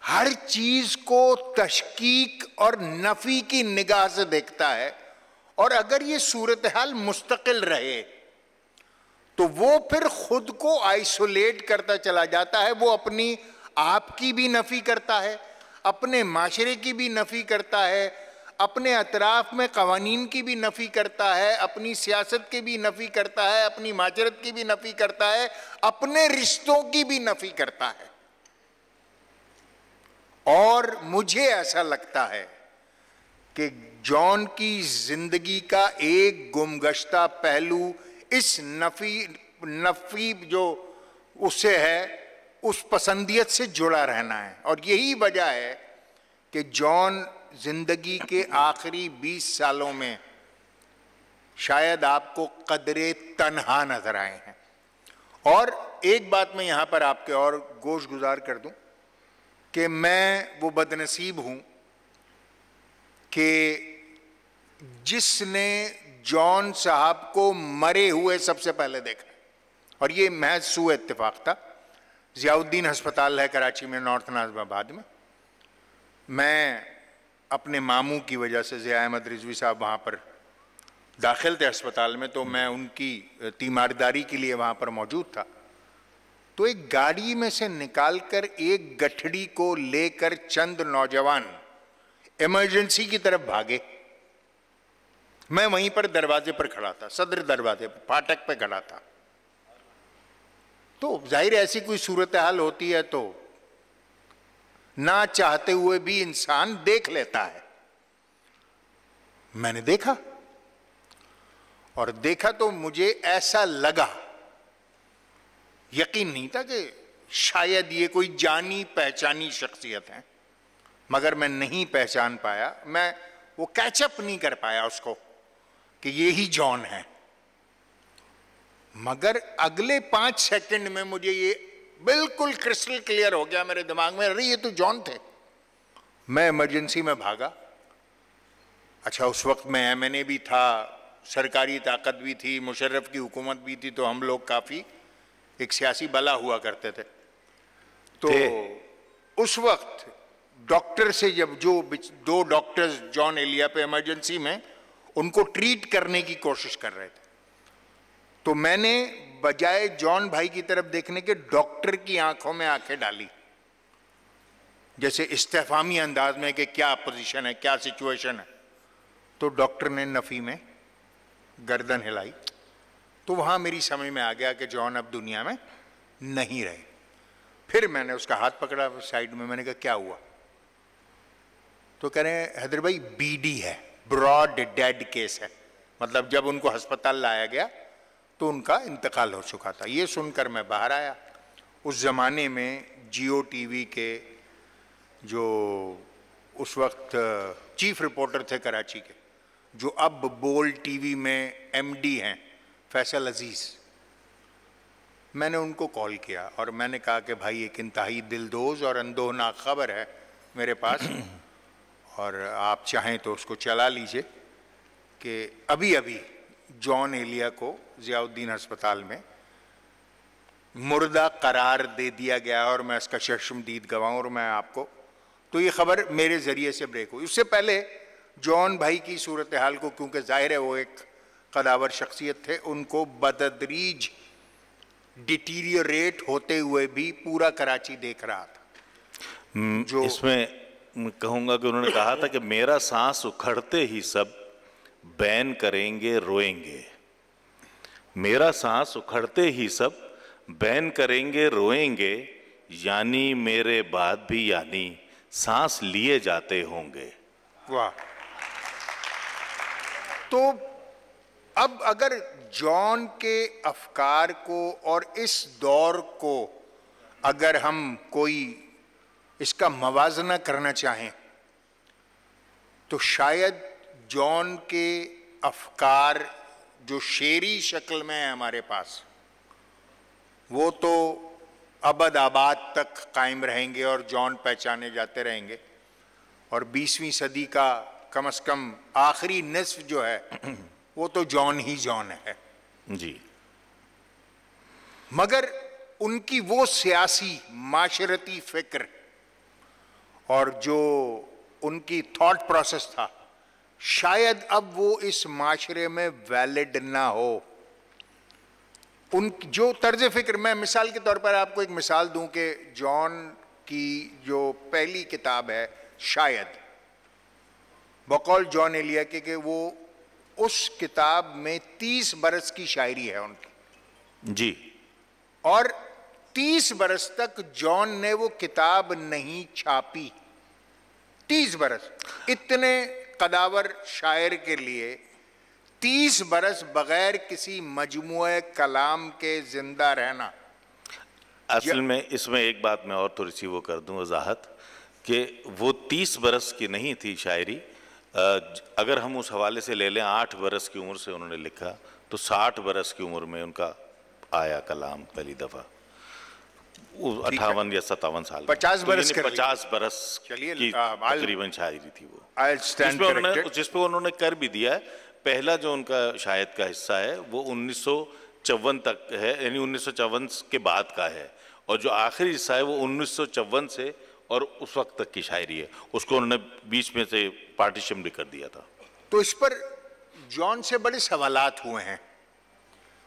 ہر چیز کو تشکیک اور نفی کی نگاہ سے دیکھتا ہے، اور اگر یہ صورتحال مستقل رہے تو وہ پھر خود کو آئسولیٹ کرتا چلا جاتا ہے. وہ اپنی آپ کی بھی نفی کرتا ہے، اپنے معاشرے کی بھی نفی کرتا ہے، اپنے اطراف میں قوانین کی بھی نفی کرتا ہے، اپنی سیاست کی بھی نفی کرتا ہے، اپنی معاشرت کی بھی نفی کرتا ہے، اپنے رشتوں کی بھی نفی کرتا ہے. اور مجھے ایسا لگتا ہے کہ جان کی زندگی کا ایک گمگشتہ پہلو اس نفی جو اس سے ہے، اس پسندیت سے جڑا رہنا ہے. اور یہی وجہ ہے کہ جان زندگی کے آخری 20 سالوں میں شاید آپ کو قدرے تنہا نظر آئے ہیں. اور ایک بات میں یہاں پر آپ کے اور گوش گزار کر دوں کہ میں وہ بدنصیب ہوں کہ جس نے جان صاحب کو مرے ہوئے سب سے پہلے دیکھا، اور یہ محض سوء اتفاق تھا. ضیاء الدین ہسپتال ہے کراچی میں، نارتھ ناظم آباد میں. میں اپنے ماموں کی وجہ سے ضیاء احمد رضوی صاحب وہاں پر داخل تھے ہسپتال میں، تو میں ان کی تیمارداری کے لیے وہاں پر موجود تھا. تو ایک گاڑی میں سے نکال کر ایک گٹھڑی کو لے کر چند نوجوان ایمرجنسی کی طرف بھاگے. میں وہیں پر دروازے پر کھڑا تھا، صدر دروازے پر، پھاٹک پہ کھڑا تھا. تو ظاہر ایسی کوئی صورتحال ہوتی ہے تو نہ چاہتے ہوئے بھی انسان دیکھ لیتا ہے. میں نے دیکھا، اور دیکھا تو مجھے ایسا لگا، یقین نہیں تھا کہ شاید یہ کوئی جانی پہچانی شخصیت ہے، مگر میں نہیں پہچان پایا. میں وہ کیچ اپ نہیں کر پایا اس کو کہ یہی جان ہے. مگر اگلے 5 سیکنڈ میں مجھے یہ بالکل کرسٹل کلیئر ہو گیا میرے دماغ میں، ارے یہ تو جان تھے. میں ایمرجنسی میں بھاگا. اچھا اس وقت میں ایم این اے بھی تھا، سرکاری طاقت بھی تھی، مشرف کی حکومت بھی تھی، تو ہم لوگ کافی ایک سیاسی بلا ہوا کرتے تھے. تو اس وقت ڈاکٹر سے جب جو 2 ڈاکٹرز جان ایلیا پہ ایمرجنسی میں ان کو ٹریٹ کرنے کی کوشش کر رہے تھے، تو میں نے بجائے جان بھائی کی طرف دیکھنے کے ڈاکٹر کی آنکھوں میں آنکھیں ڈالی، جیسے استفہامی انداز میں کہ کیا پوزیشن ہے، کیا سچویشن ہے. تو ڈاکٹر نے نفی میں گردن ہلائی. تو وہاں میری سمجھ میں آ گیا کہ جان اب دنیا میں نہیں رہے. پھر میں نے اس کا ہاتھ پکڑا سائیڈ میں، میں نے کہا کیا ہوا؟ تو کہہ رہے ہیں حیدر بھائی بی ڈی ہے، براڈ ڈیڈ کیس ہے. مطلب جب ان کو ہسپتال لایا گیا تو ان کا انتقال ہو چکا تھا. یہ سن کر میں باہر آیا. اس زمانے میں جیو ٹی وی کے جو اس وقت چیف رپورٹر تھے کراچی کے، جو اب بول ٹی وی میں ایم ڈی ہیں، فیصل عزیز، میں نے ان کو کال کیا اور میں نے کہا کہ بھائی ایک انتہائی دلدوز اور اندوہناک خبر ہے میرے پاس، اور آپ چاہیں تو اس کو چلا لیجئے کہ ابھی جان ایلیا کو ضیاء الدین ہسپتال میں مردہ قرار دے دیا گیا، اور میں اس کا شرمدید گواہ ہوں. اور میں آپ کو تو یہ خبر میرے ذریعے سے بریک ہوئی. اس سے پہلے جان بھائی کی صورتحال کو، کیونکہ ظاہر ہے وہ ایک قداور شخصیت تھے، ان کو بتدریج ڈیٹیریوریٹ ہوتے ہوئے بھی پورا کراچی دیکھ رہا تھا. جو اس میں کہوں گا کہ انہوں نے کہا تھا کہ میرا سانس اکھڑتے ہی سب بین کریں گے روئیں گے. میرا سانس اکھڑتے ہی سب بین کریں گے روئیں گے، یعنی میرے بعد بھی یعنی سانس لیے جاتے ہوں گے. واہ. تو اب اگر جان کے افکار کو اور اس دور کو اگر ہم کوئی اس کا موازنہ کرنا چاہیں تو شاید جان کے افکار جو شعری شکل میں ہیں ہمارے پاس، وہ تو ابد آباد تک قائم رہیں گے اور جان پہچانے جاتے رہیں گے. اور 20ویں صدی کا کم از کم آخری نصف جو ہے وہ تو جان ہی جان ہے. جی. مگر ان کی وہ سیاسی معاشرتی فکر اور جو ان کی تھاٹ پروسیس تھا شاید اب وہ اس معاشرے میں ویلڈ نہ ہو. ان جو طرز فکر، میں مثال کے طور پر آپ کو ایک مثال دوں کہ جان کی جو پہلی کتاب ہے شاید، بقول جان ایلیا کے کہ وہ اس کتاب میں 30 برس کی شاعری ہے ان کی جی، اور 30 برس تک جان نے وہ کتاب نہیں چھاپی. 30 برس، اتنے قداور شاعر کے لیے 30 برس بغیر کسی مجموعہ کلام کے زندہ رہنا. اصل میں اس میں ایک بات میں اور تھوڑی سی وہ کر دوں وضاحت کہ وہ 30 برس کی نہیں تھی شاعری. اگر ہم اس حوالے سے لے لیں 8 برس کی عمر سے انہوں نے لکھا تو 60 برس کی عمر میں ان کا آیا کلام پہلی دفعہ. 58 یا 57 سال 50 برس 50 برس کی تقریباً شاعری تھی وہ، جس پہ انہوں نے کر بھی دیا ہے. پہلا جو ان کا شاید کا حصہ ہے وہ 1954 تک ہے، یعنی 1954 کے بعد کا ہے، اور جو آخری حصہ ہے وہ 1954 سے اور اس وقت تک کی شاعری ہے. اس کو انہوں نے بیچ میں سے پارٹیشن بھی کر دیا تھا. تو اس پر جان سے بڑے سوالات ہوئے ہیں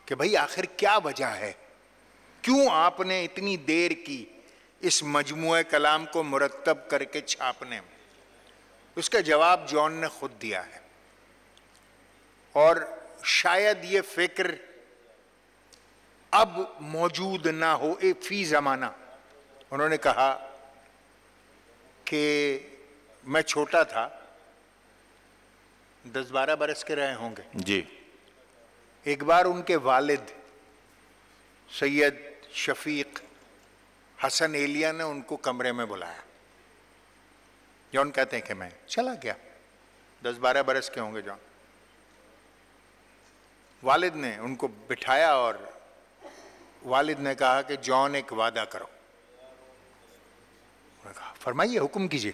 کہ بھائی آخر کیا وجہ ہے، کیوں آپ نے اتنی دیر کی اس مجموعہ کلام کو مرتب کر کے چھاپنے میں. اس کا جواب جان نے خود دیا ہے، اور شاید یہ فکر اب موجود نہ ہو فی زمانہ. انہوں نے کہا کہ میں چھوٹا تھا، 10-12 برس کے رہے ہوں گے. جی. ایک بار ان کے والد سید شفیق حسن ایلیا نے ان کو کمرے میں بلایا. جان کہتے ہیں کہ میں چلا گیا، 10-12 برس کے ہوں گے جان. والد نے ان کو بٹھایا اور والد نے کہا کہ جان ایک وعدہ کرو. انہوں نے کہا فرمائیے، حکم کیجیے.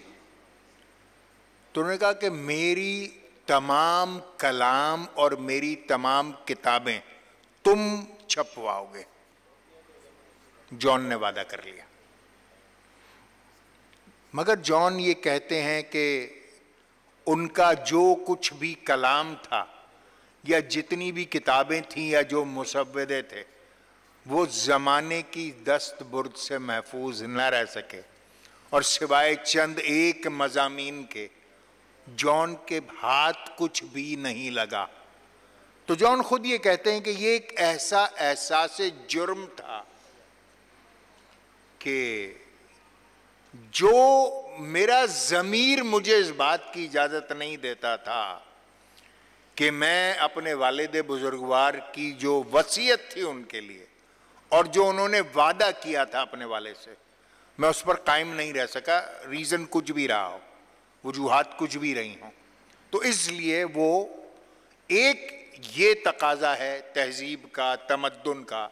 تو انہوں نے کہا کہ میری تمام کلام اور میری تمام کتابیں تم چھپواؤ گے. جان نے وعدہ کر لیا. مگر جان یہ کہتے ہیں کہ ان کا جو کچھ بھی کلام تھا یا جتنی بھی کتابیں تھیں یا جو مسودے تھے وہ زمانے کی دست برد سے محفوظ نہ رہ سکے، اور سوائے چند ایک مضامین کے جان کے ہاتھ کچھ بھی نہیں لگا. تو جان خود یہ کہتے ہیں کہ یہ ایک ایسا احساس جرم تھا کہ جو میرا ضمیر مجھے اس بات کی اجازت نہیں دیتا تھا کہ میں اپنے والد بزرگوار کی جو وصیت تھی ان کے لیے اور جو انہوں نے وعدہ کیا تھا اپنے والد سے، میں اس پر قائم نہیں رہ سکا. ریزن کچھ بھی رہا ہو، وجوہات کچھ بھی رہی ہوں. تو اس لیے وہ ایک یہ تقاضا ہے تہذیب کا، تمدن کا،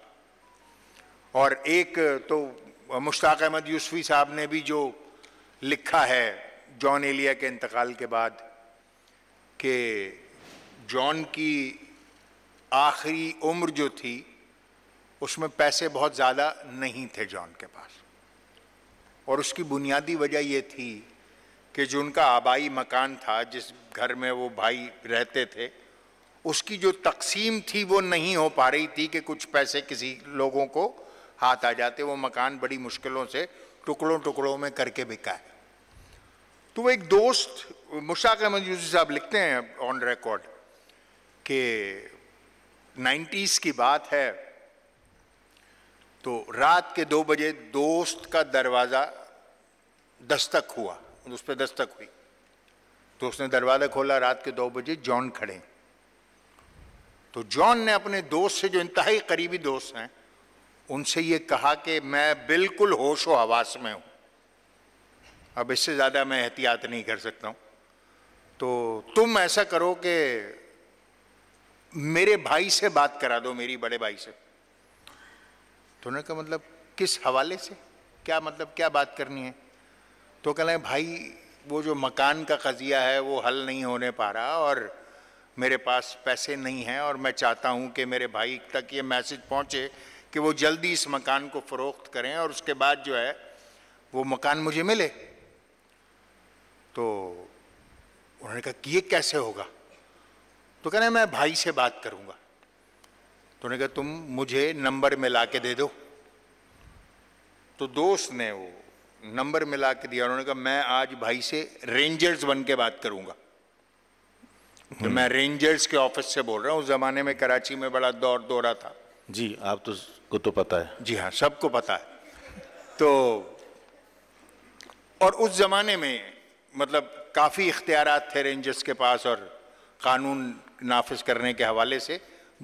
اور ایک تو مشتاق احمد یوسفی صاحب نے بھی جو لکھا ہے جان ایلیا کے انتقال کے بعد کہ جان کی آخری عمر جو تھی اس میں پیسے بہت زیادہ نہیں تھے جان کے پاس، اور اس کی بنیادی وجہ یہ تھی کہ جو ان کا آبائی مکان تھا جس گھر میں وہ بھائی رہتے تھے، اس کی جو تقسیم تھی وہ نہیں ہو پا رہی تھی کہ کچھ پیسے کسی لوگوں کو ہاتھ آ جاتے. وہ مکان بڑی مشکلوں سے ٹکڑوں ٹکڑوں میں کر کے بکا ہے. تو وہ ایک دوست مشتاق احمد یوسفی صاحب لکھتے ہیں آن ریکارڈ کہ 90s کی بات ہے، تو رات کے 2 بجے دوست کا دروازہ دستک ہوا، اس پہ دستک ہوئی. تو اس نے دروازہ کھولا، رات کے 2 بجے جان کھڑے. تو جان نے اپنے دوست سے جو انتہائی قریبی دوست ہیں ان سے یہ کہا کہ میں بالکل ہوش و حواس میں ہوں، اب اس سے زیادہ میں احتیاط نہیں کر سکتا ہوں، تو تم ایسا کرو کہ میرے بھائی سے بات کرا دو، میری بڑے بھائی سے. تو انہوں نے کہا مطلب کس حوالے سے، کیا مطلب کیا بات کرنی ہے؟ تو کہہ رہے ہیں بھائی وہ جو مکان کا قضیہ ہے وہ حل نہیں ہونے پا رہا، اور میرے پاس پیسے نہیں ہیں، اور میں چاہتا ہوں کہ میرے بھائی تک یہ میسج پہنچے کہ وہ جلدی اس مکان کو فروخت کریں اور اس کے بعد جو ہے وہ مکان مجھے ملے. تو انہوں نے کہا کہ یہ کیسے ہوگا؟ تو کہنا میں بھائی سے بات کروں گا. تو انہوں نے کہا تم مجھے نمبر ملا کے دے دو. تو دوست نے وہ نمبر ملا کے دیا. انہوں نے کہا میں آج بھائی سے رینجرز بن کے بات کروں گا. تو میں رینجرز کے آفس سے بول رہا ہوں. اس زمانے میں کراچی میں بڑا دورہ تھا. جی آپ کو تو پتہ ہے. جی ہاں سب کو پتہ ہے. تو اور اس زمانے میں مطلب کافی اختیارات تھے رینجرز کے پاس اور قانون نافذ کرنے کے حوالے سے.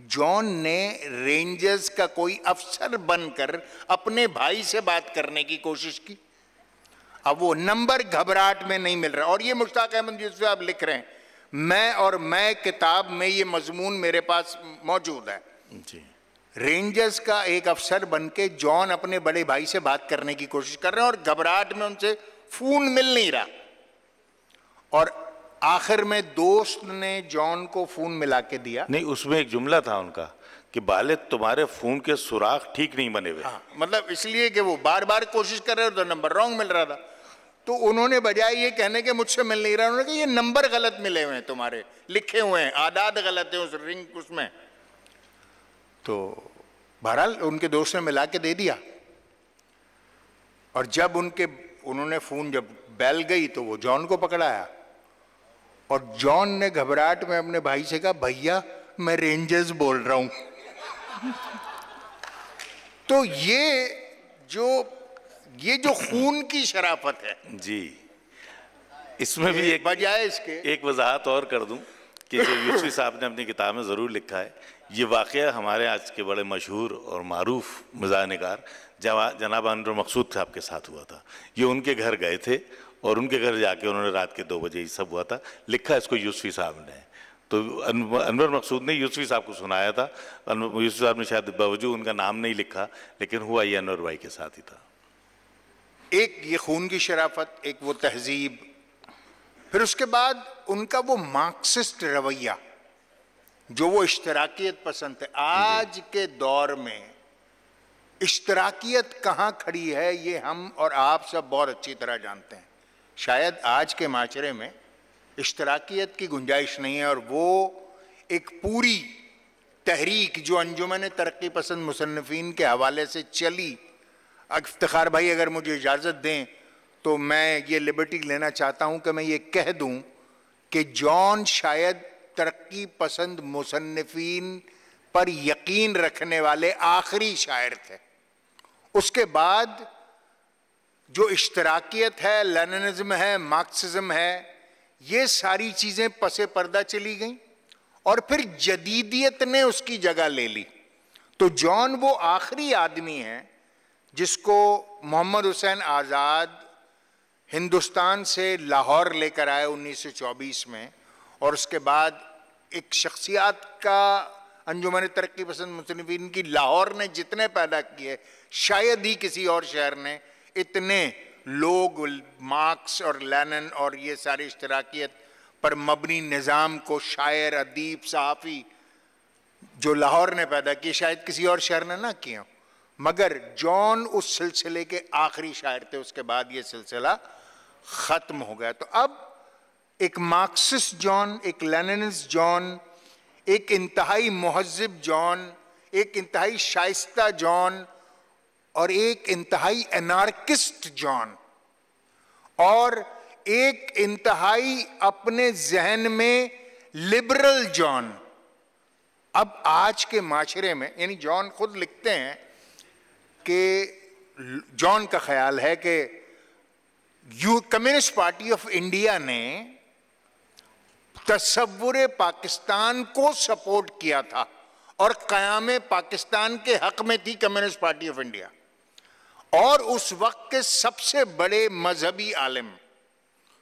جان نے رینجرز کا کوئی افسر بن کر اپنے بھائی سے بات کرنے کی کوشش کی. اب وہ نمبر گھبراہٹ میں نہیں مل رہا. اور یہ مشتاق احمد یوسفی آپ لکھ رہے ہیں میں کتاب میں یہ مضمون میرے پاس موجود ہے. جی رینجرز کا ایک افسر بن کے جان اپنے بڑے بھائی سے بات کرنے کی کوشش کر رہے ہیں اور گھبراہٹ میں ان سے فون مل نہیں رہا. اور آخر میں دوست نے جان کو فون ملا کے دیا. نہیں اس میں ایک جملہ تھا ان کا کہ بالغ تمہارے فون کے سوراخ ٹھیک نہیں بنے ہوئے. مطلب اس لیے کہ وہ بار بار کوشش کر رہے تو نمبر رانگ مل رہا تھا. تو انہوں نے بجائے یہ کہنے کہ مجھ سے مل نہیں رہا انہوں نے کہا یہ نمبر غلط ملے ہوئے ہیں تمہارے لکھے ہوئے ہیں اعداد غلط ہیں اس رنگ اس میں. تو بہرحال ان کے دوست نے ملا کے دے دیا. اور جب انہوں نے فون جب بیل گئی تو وہ جان کو پکڑایا. اور جان نے گھبراہٹ میں اپنے بھائی سے کہا بھیا میں رینجرز بول رہا ہوں. تو یہ جو خون کی شرافت ہے. جی اس میں بھی ایک بجائے اس کے ایک وضاحت اور کر دوں کہ جو یوسفی صاحب نے اپنی کتاب میں ضرور لکھا ہے. یہ واقعہ ہمارے آج کے بڑے مشہور اور معروف مزاح نگار جناب انور مقصود صاحب کے ساتھ ہوا تھا. یہ ان کے گھر گئے تھے اور ان کے گھر جا کے انہوں نے رات کے 2 بجے یہ سب ہوا تھا. لکھا اس کو یوسفی صاحب نے. تو انور مقصود نے یوسفی صاحب کو سنایا تھا. یوسفی صاحب نے شاید باوجود ان کا نام نہیں لکھا لیکن ہوا یہ انور بھائی کے ساتھ ہی تھا. ایک یہ خون کی شرافت, ایک وہ تہذیب, پھر اس کے بعد ان کا وہ مارکسسٹ رویہ جو وہ اشتراکیت پسند ہے. آج کے دور میں اشتراکیت کہاں کھڑی ہے یہ ہم اور آپ سب بہت اچھی طرح جانتے ہیں. شاید آج کے معاشرے میں اشتراکیت کی گنجائش نہیں ہے. اور وہ ایک پوری تحریک جو انجمن ترقی پسند مصنفین کے حوالے سے چلی. افتخار بھائی اگر مجھے اجازت دیں تو میں یہ لبرٹی لینا چاہتا ہوں کہ میں یہ کہہ دوں کہ جان شاید ترقی پسند مصنفین پر یقین رکھنے والے آخری شاعر تھے. اس کے بعد جو اشتراکیت ہے, لیننزم ہے, مارکسزم ہے, یہ ساری چیزیں پس پردہ چلی گئیں اور پھر جدیدیت نے اس کی جگہ لے لی. تو جان وہ آخری آدمی ہے جس کو محمد حسین آزاد ہندوستان سے لاہور لے کر آئے 1924 میں, اور اس کے بعد ایک شخصیات کا انجمن ترقی پسند مصنفین کی لاہور نے جتنے پیدا کیے شاید ہی کسی اور شہر نے اتنے لوگ مارکس اور لینن اور یہ ساری اشتراکیت پر مبنی نظام کو شاعر, ادیب, صحافی جو لاہور نے پیدا کیے شاید کسی اور شہر نے نہ کیا. مگر جان اس سلسلے کے آخری شاعر تھے. اس کے بعد یہ سلسلہ ختم ہو گیا. تو اب ایک مارکسسٹ جان, ایک لیننسٹ جان, ایک انتہائی مہذب جان, ایک انتہائی شائستہ جان اور ایک انتہائی انارکسٹ جان, اور ایک انتہائی اپنے ذہن میں لبرل جان. اب آج کے معاشرے میں یعنی جان خود لکھتے ہیں کہ جان کا خیال ہے کہ کمیونسٹ پارٹی آف انڈیا نے تصور پاکستان کو سپورٹ کیا تھا اور قیام پاکستان کے حق میں تھی کمیونسٹ پارٹی آف انڈیا. اور اس وقت کے سب سے بڑے مذہبی عالم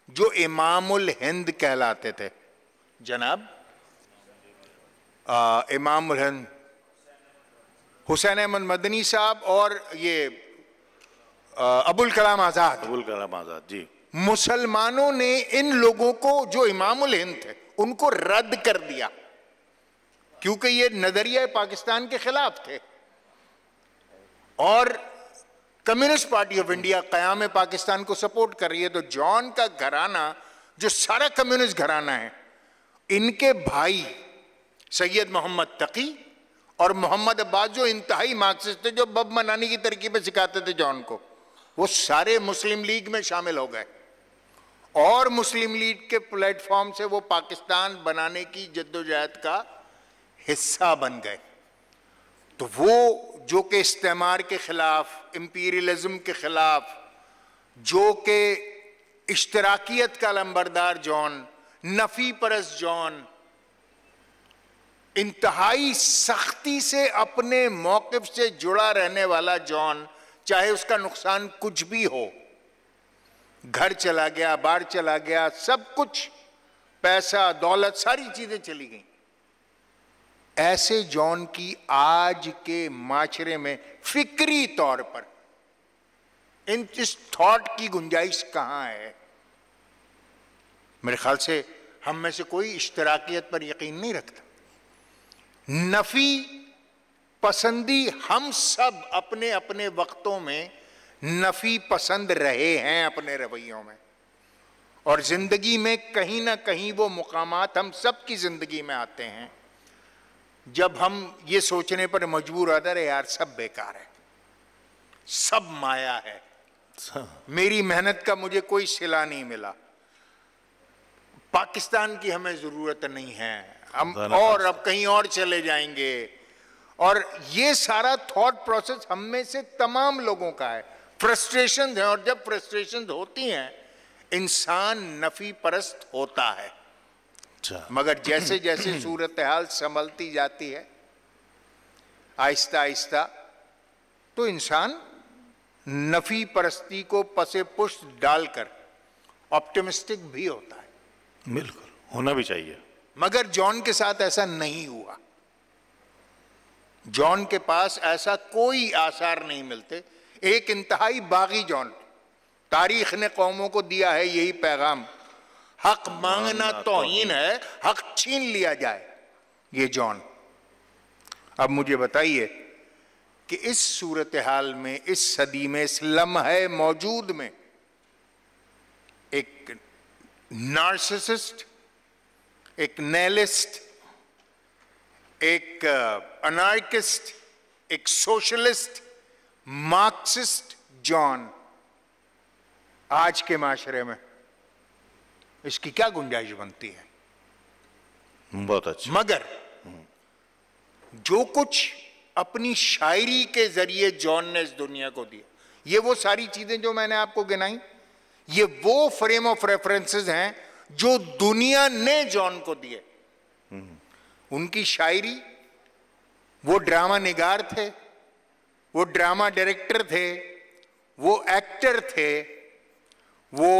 جو امام الہند کہلاتے تھے, جناب امام الہند حسین احمد مدنی صاحب اور یہ ابوالکلام آزاد. ابوالکلام آزاد جی. مسلمانوں نے ان لوگوں کو جو امام الہند تھے ان کو رد کر دیا کیونکہ یہ نظریہ پاکستان کے خلاف تھے, اور کمیونسٹ پارٹی آف انڈیا قیام پاکستان کو سپورٹ کر رہی ہے. تو جان کا گھرانہ جو سارا کمیونسٹ گھرانہ ہے، ان کے بھائی سید محمد تقی اور محمد عباس جو انتہائی مارکسسٹ تھے، جو بم بنانے کی ترکیبیں سکھاتے تھے جان کو، وہ سارے مسلم لیگ میں شامل ہو گئے اور مسلم لیگ کے پلیٹ فارم سے وہ پاکستان بنانے کی جدوجہد کا حصہ بن گئے۔ تو وہ جو کہ استعمار کے خلاف، امپیریلزم کے خلاف، جو کہ اشتراکیت کا لمبردار جان، نفی پرست جان، انتہائی سختی سے اپنے موقف سے جڑا رہنے والا جان، چاہے اس کا نقصان کچھ بھی ہو، گھر چلا گیا، بار چلا گیا، سب کچھ، پیسہ، دولت، ساری چیزیں چلی گئیں، ایسے جان کی آج کے معاشرے میں فکری طور پر اس تھاٹ کی گنجائش کہاں ہے؟ میرے خیال سے ہم میں سے کوئی اشتراکیت پر یقین نہیں رکھتا۔ نفی پسندی، ہم سب اپنے اپنے وقتوں میں نفی پسند رہے ہیں اپنے رویوں میں، اور زندگی میں کہیں نہ کہیں وہ مقامات ہم سب کی زندگی میں آتے ہیں جب ہم یہ سوچنے پر مجبور ہوتے ہیں یار سب بیکار ہے، سب مایا ہے، میری محنت کا مجھے کوئی صلہ نہیں ملا، پاکستان کی ہمیں ضرورت نہیں ہے، ہم اور اب کہیں اور چلے جائیں گے۔ اور یہ سارا تھاٹ پروسیس ہم میں سے تمام لوگوں کا ہے، فرسٹریشنز ہیں، اور جب فرسٹریشنز ہوتی ہیں انسان نفی پرست ہوتا ہے، مگر جیسے جیسے صورتحال سنبھلتی جاتی ہے آہستہ آہستہ تو انسان نفی پرستی کو پس پشت ڈال کر آپٹمسٹک بھی ہوتا ہے۔ بالکل ہونا بھی چاہیے، مگر جان کے ساتھ ایسا نہیں ہوا۔ جان کے پاس ایسا کوئی آثار نہیں ملتے، ایک انتہائی باغی جان، تاریخ نے قوموں کو دیا ہے یہی پیغام، حق مانگنا توہین ہے، حق چھین لیا جائے، یہ جان۔ اب مجھے بتائیے کہ اس صورتحال میں، اس صدی میں، اس لمحے موجود میں ایک نارسسسٹ، ایک نیلسٹ، ایک انارکسٹ، ایک سوشلسٹ، مارکسسٹ جان آج کے معاشرے میں، اس کی کیا گنجائش بنتی ہے؟ بہت اچھا۔ مگر جو کچھ اپنی شاعری کے ذریعے جان نے اس دنیا کو دیا، یہ وہ ساری چیزیں جو میں نے آپ کو گنائیں، یہ وہ فریم آف ریفرنسز ہیں جو دنیا نے جان کو دیے۔ ان کی شاعری، وہ ڈرامہ نگار تھے، وہ ڈرامہ ڈائریکٹر تھے، وہ ایکٹر تھے، وہ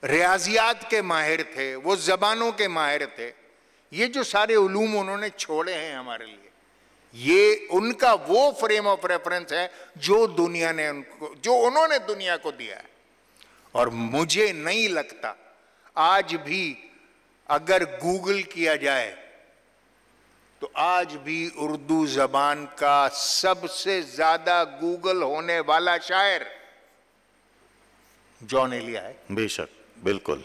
ریاضیات کے ماہر تھے، وہ زبانوں کے ماہر تھے، یہ جو سارے علوم انہوں نے چھوڑے ہیں ہمارے لیے، یہ ان کا وہ فریم آف ریفرنس ہے جو دنیا نے جو انہوں نے دنیا کو دیا ہے۔ اور مجھے نہیں لگتا آج بھی اگر گوگل کیا جائے تو آج بھی اردو زبان کا سب سے زیادہ گوگل ہونے والا شاعر جان ایلیا ہے۔ بے شک، بالکل،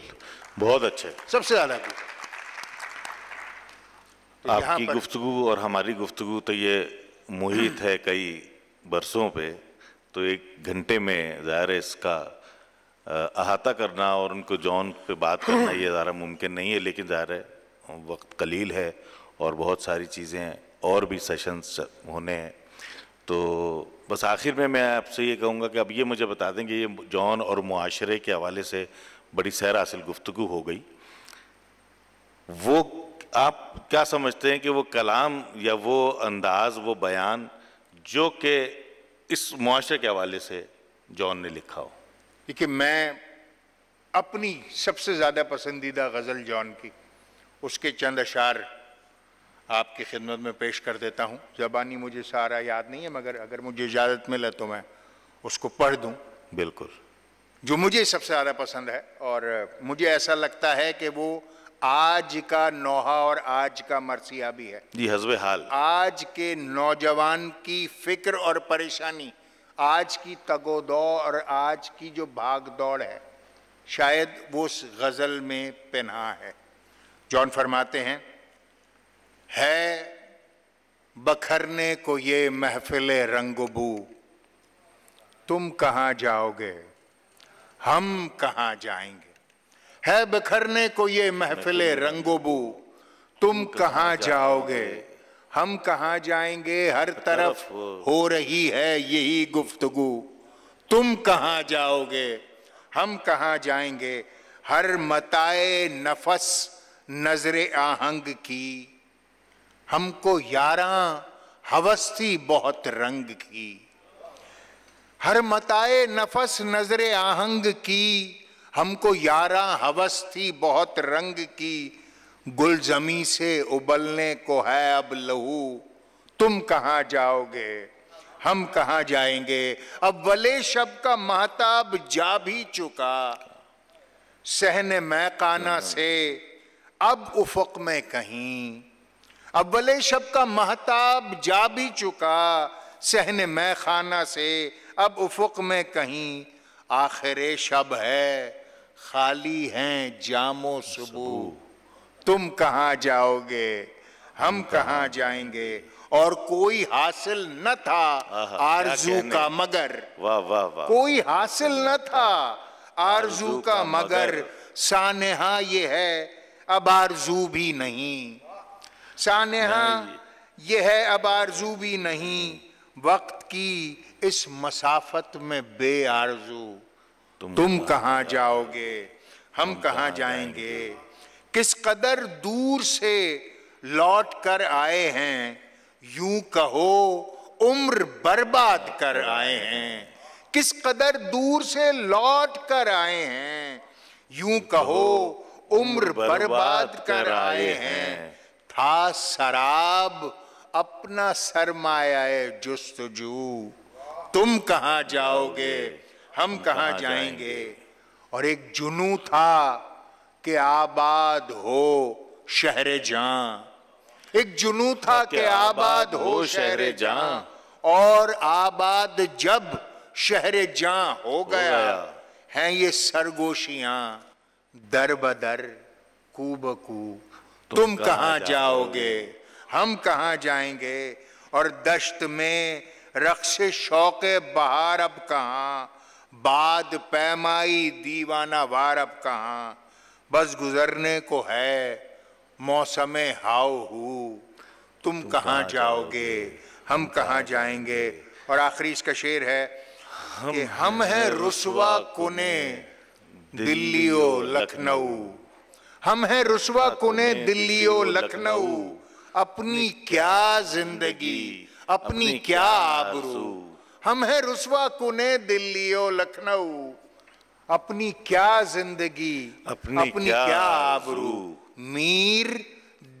بہت اچھے۔ سب سے زیادہ گوگل۔ آپ کی گفتگو اور ہماری گفتگو تو یہ محیط ہے کئی برسوں پہ، تو ایک گھنٹے میں ظاہر ہے اس کا احاطہ کرنا اور ان کو جان پہ بات کرنا یہ ذرا ممکن نہیں ہے، لیکن ظاہر ہے وقت قلیل ہے اور بہت ساری چیزیں اور بھی سیشنز ہونے ہیں۔ تو بس آخر میں آپ سے یہ کہوں گا کہ اب یہ مجھے بتا دیں کہ یہ جان اور معاشرے کے حوالے سے بڑی سیر حاصل گفتگو ہو گئی، وہ آپ کیا سمجھتے ہیں کہ وہ کلام یا وہ انداز، وہ بیان جو کہ اس معاشرے کے حوالے سے جان نے لکھا ہو؟ دیکھیے، میں اپنی سب سے زیادہ پسندیدہ غزل جان کی، اس کے چند اشعار آپ کی خدمت میں پیش کر دیتا ہوں۔ زبانی مجھے سارا یاد نہیں ہے، مگر اگر مجھے اجازت ملے تو میں اس کو پڑھ دوں۔ بالکل۔ جو مجھے سب سے زیادہ پسند ہے، اور مجھے ایسا لگتا ہے کہ وہ آج کا نوحہ اور آج کا مرثیہ بھی ہے، جی، حسب حال، آج کے نوجوان کی فکر اور پریشانی، آج کی تگ و دو اور آج کی جو بھاگ دوڑ ہے، شاید وہ اس غزل میں پنہاں ہے۔ جون فرماتے ہیں، ہے بکھرنے کو یہ محفل رنگ و بو، تم کہاں جاؤ گے ہم کہاں جائیں گے۔ ہے بکھرنے کو یہ محفل رنگ و بو، تم کہاں جاؤ گے ہم کہاں جائیں گے۔ ہر طرف ہو رہی ہے یہی گفتگو، تم کہاں جاؤ گے ہم کہاں جائیں گے۔ ہر متاع نفس نظر آہنگ کی، ہم کو یاراں ہوس تھی بہت رنگ کی۔ ہر متاع نفس نظر آہنگ کی، ہم کو یاراں ہوس تھی بہت رنگ کی۔ گل زمیں سے ابلنے کو ہے اب لہو، تم کہاں جاؤ گے ہم کہاں جائیں گے۔ اول شب کا مہتاب جا بھی چکا، صحن میخانہ سے اب افق میں کہیں۔ اول شب کا مہتاب جا بھی چکا، صحن میخانہ سے اب افق میں کہیں۔ آخر شب ہے خالی ہیں جام و صبو، تم کہاں جاؤ گے ہم کہاں جائیں گے۔ اور کوئی حاصل نہ تھا آرزو کا مگر، کوئی حاصل نہ تھا آرزو کا مگر۔ سانحہ یہ ہے اب آرزو بھی نہیں، سانحہ یہ ہے اب آرزو بھی نہیں۔ وقت کی اس مسافت میں بے آرزو، تم کہاں جاؤ گے ہم کہاں جائیں گے۔ کس قدر دور سے لوٹ کر آئے ہیں، یوں کہو عمر برباد کر آئے ہیں۔ کس قدر دور سے لوٹ کر آئے ہیں، یوں کہو عمر برباد کر آئے ہیں۔ تھا سراب اپنا سرمایہ جستجو، تم کہاں جاؤ گے ہم کہاں جائیں گے۔ اور ایک جنوں تھا کہ آباد ہو شہر جاں، ایک جنوں تھا کہ آباد ہو شہر جاں۔ اور آباد جب شہر جاں ہو گیا، ہیں یہ سرگوشیاں در بدر کو بکو، تم کہاں جاؤ گے ہم کہاں جائیں گے۔ اور دشت میں رقص شوق بہار اب کہاں، باد پیمائی دیوانہ وار اب کہاں۔ بس گزرنے کو ہے موسم ہاؤ ہو، تم کہاں جاؤ گے ہم کہاں جائیں گے۔ اور آخری اس کا شعر ہے کہ ہم ہیں رسوا کنے دلی و لکھنؤ، ہم ہیں رسوا کنے دلی و لکھنؤ۔ اپنی کیا زندگی اپنی کیا آبرو، ہم ہیں رسوا کنے دلی و لکھنؤ۔ اپنی کیا زندگی اپنی کیا آبرو، میر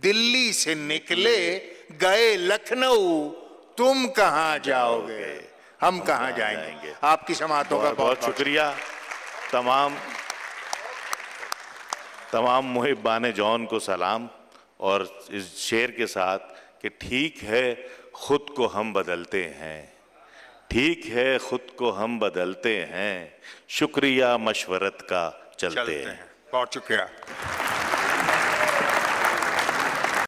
دلی سے نکلے گئے لکھنؤ، تم کہاں جاؤ گے ہم کہاں جائیں گے۔ آپ کی سماعتوں کا بہت شکریہ۔ تمام محبان جون کو سلام، اور اس شعر کے ساتھ کہ ٹھیک ہے خود کو ہم بدلتے ہیں، ٹھیک ہے خود کو ہم بدلتے ہیں، شکریہ مشورت کا چلتے ہیں۔ بہت شکریہ۔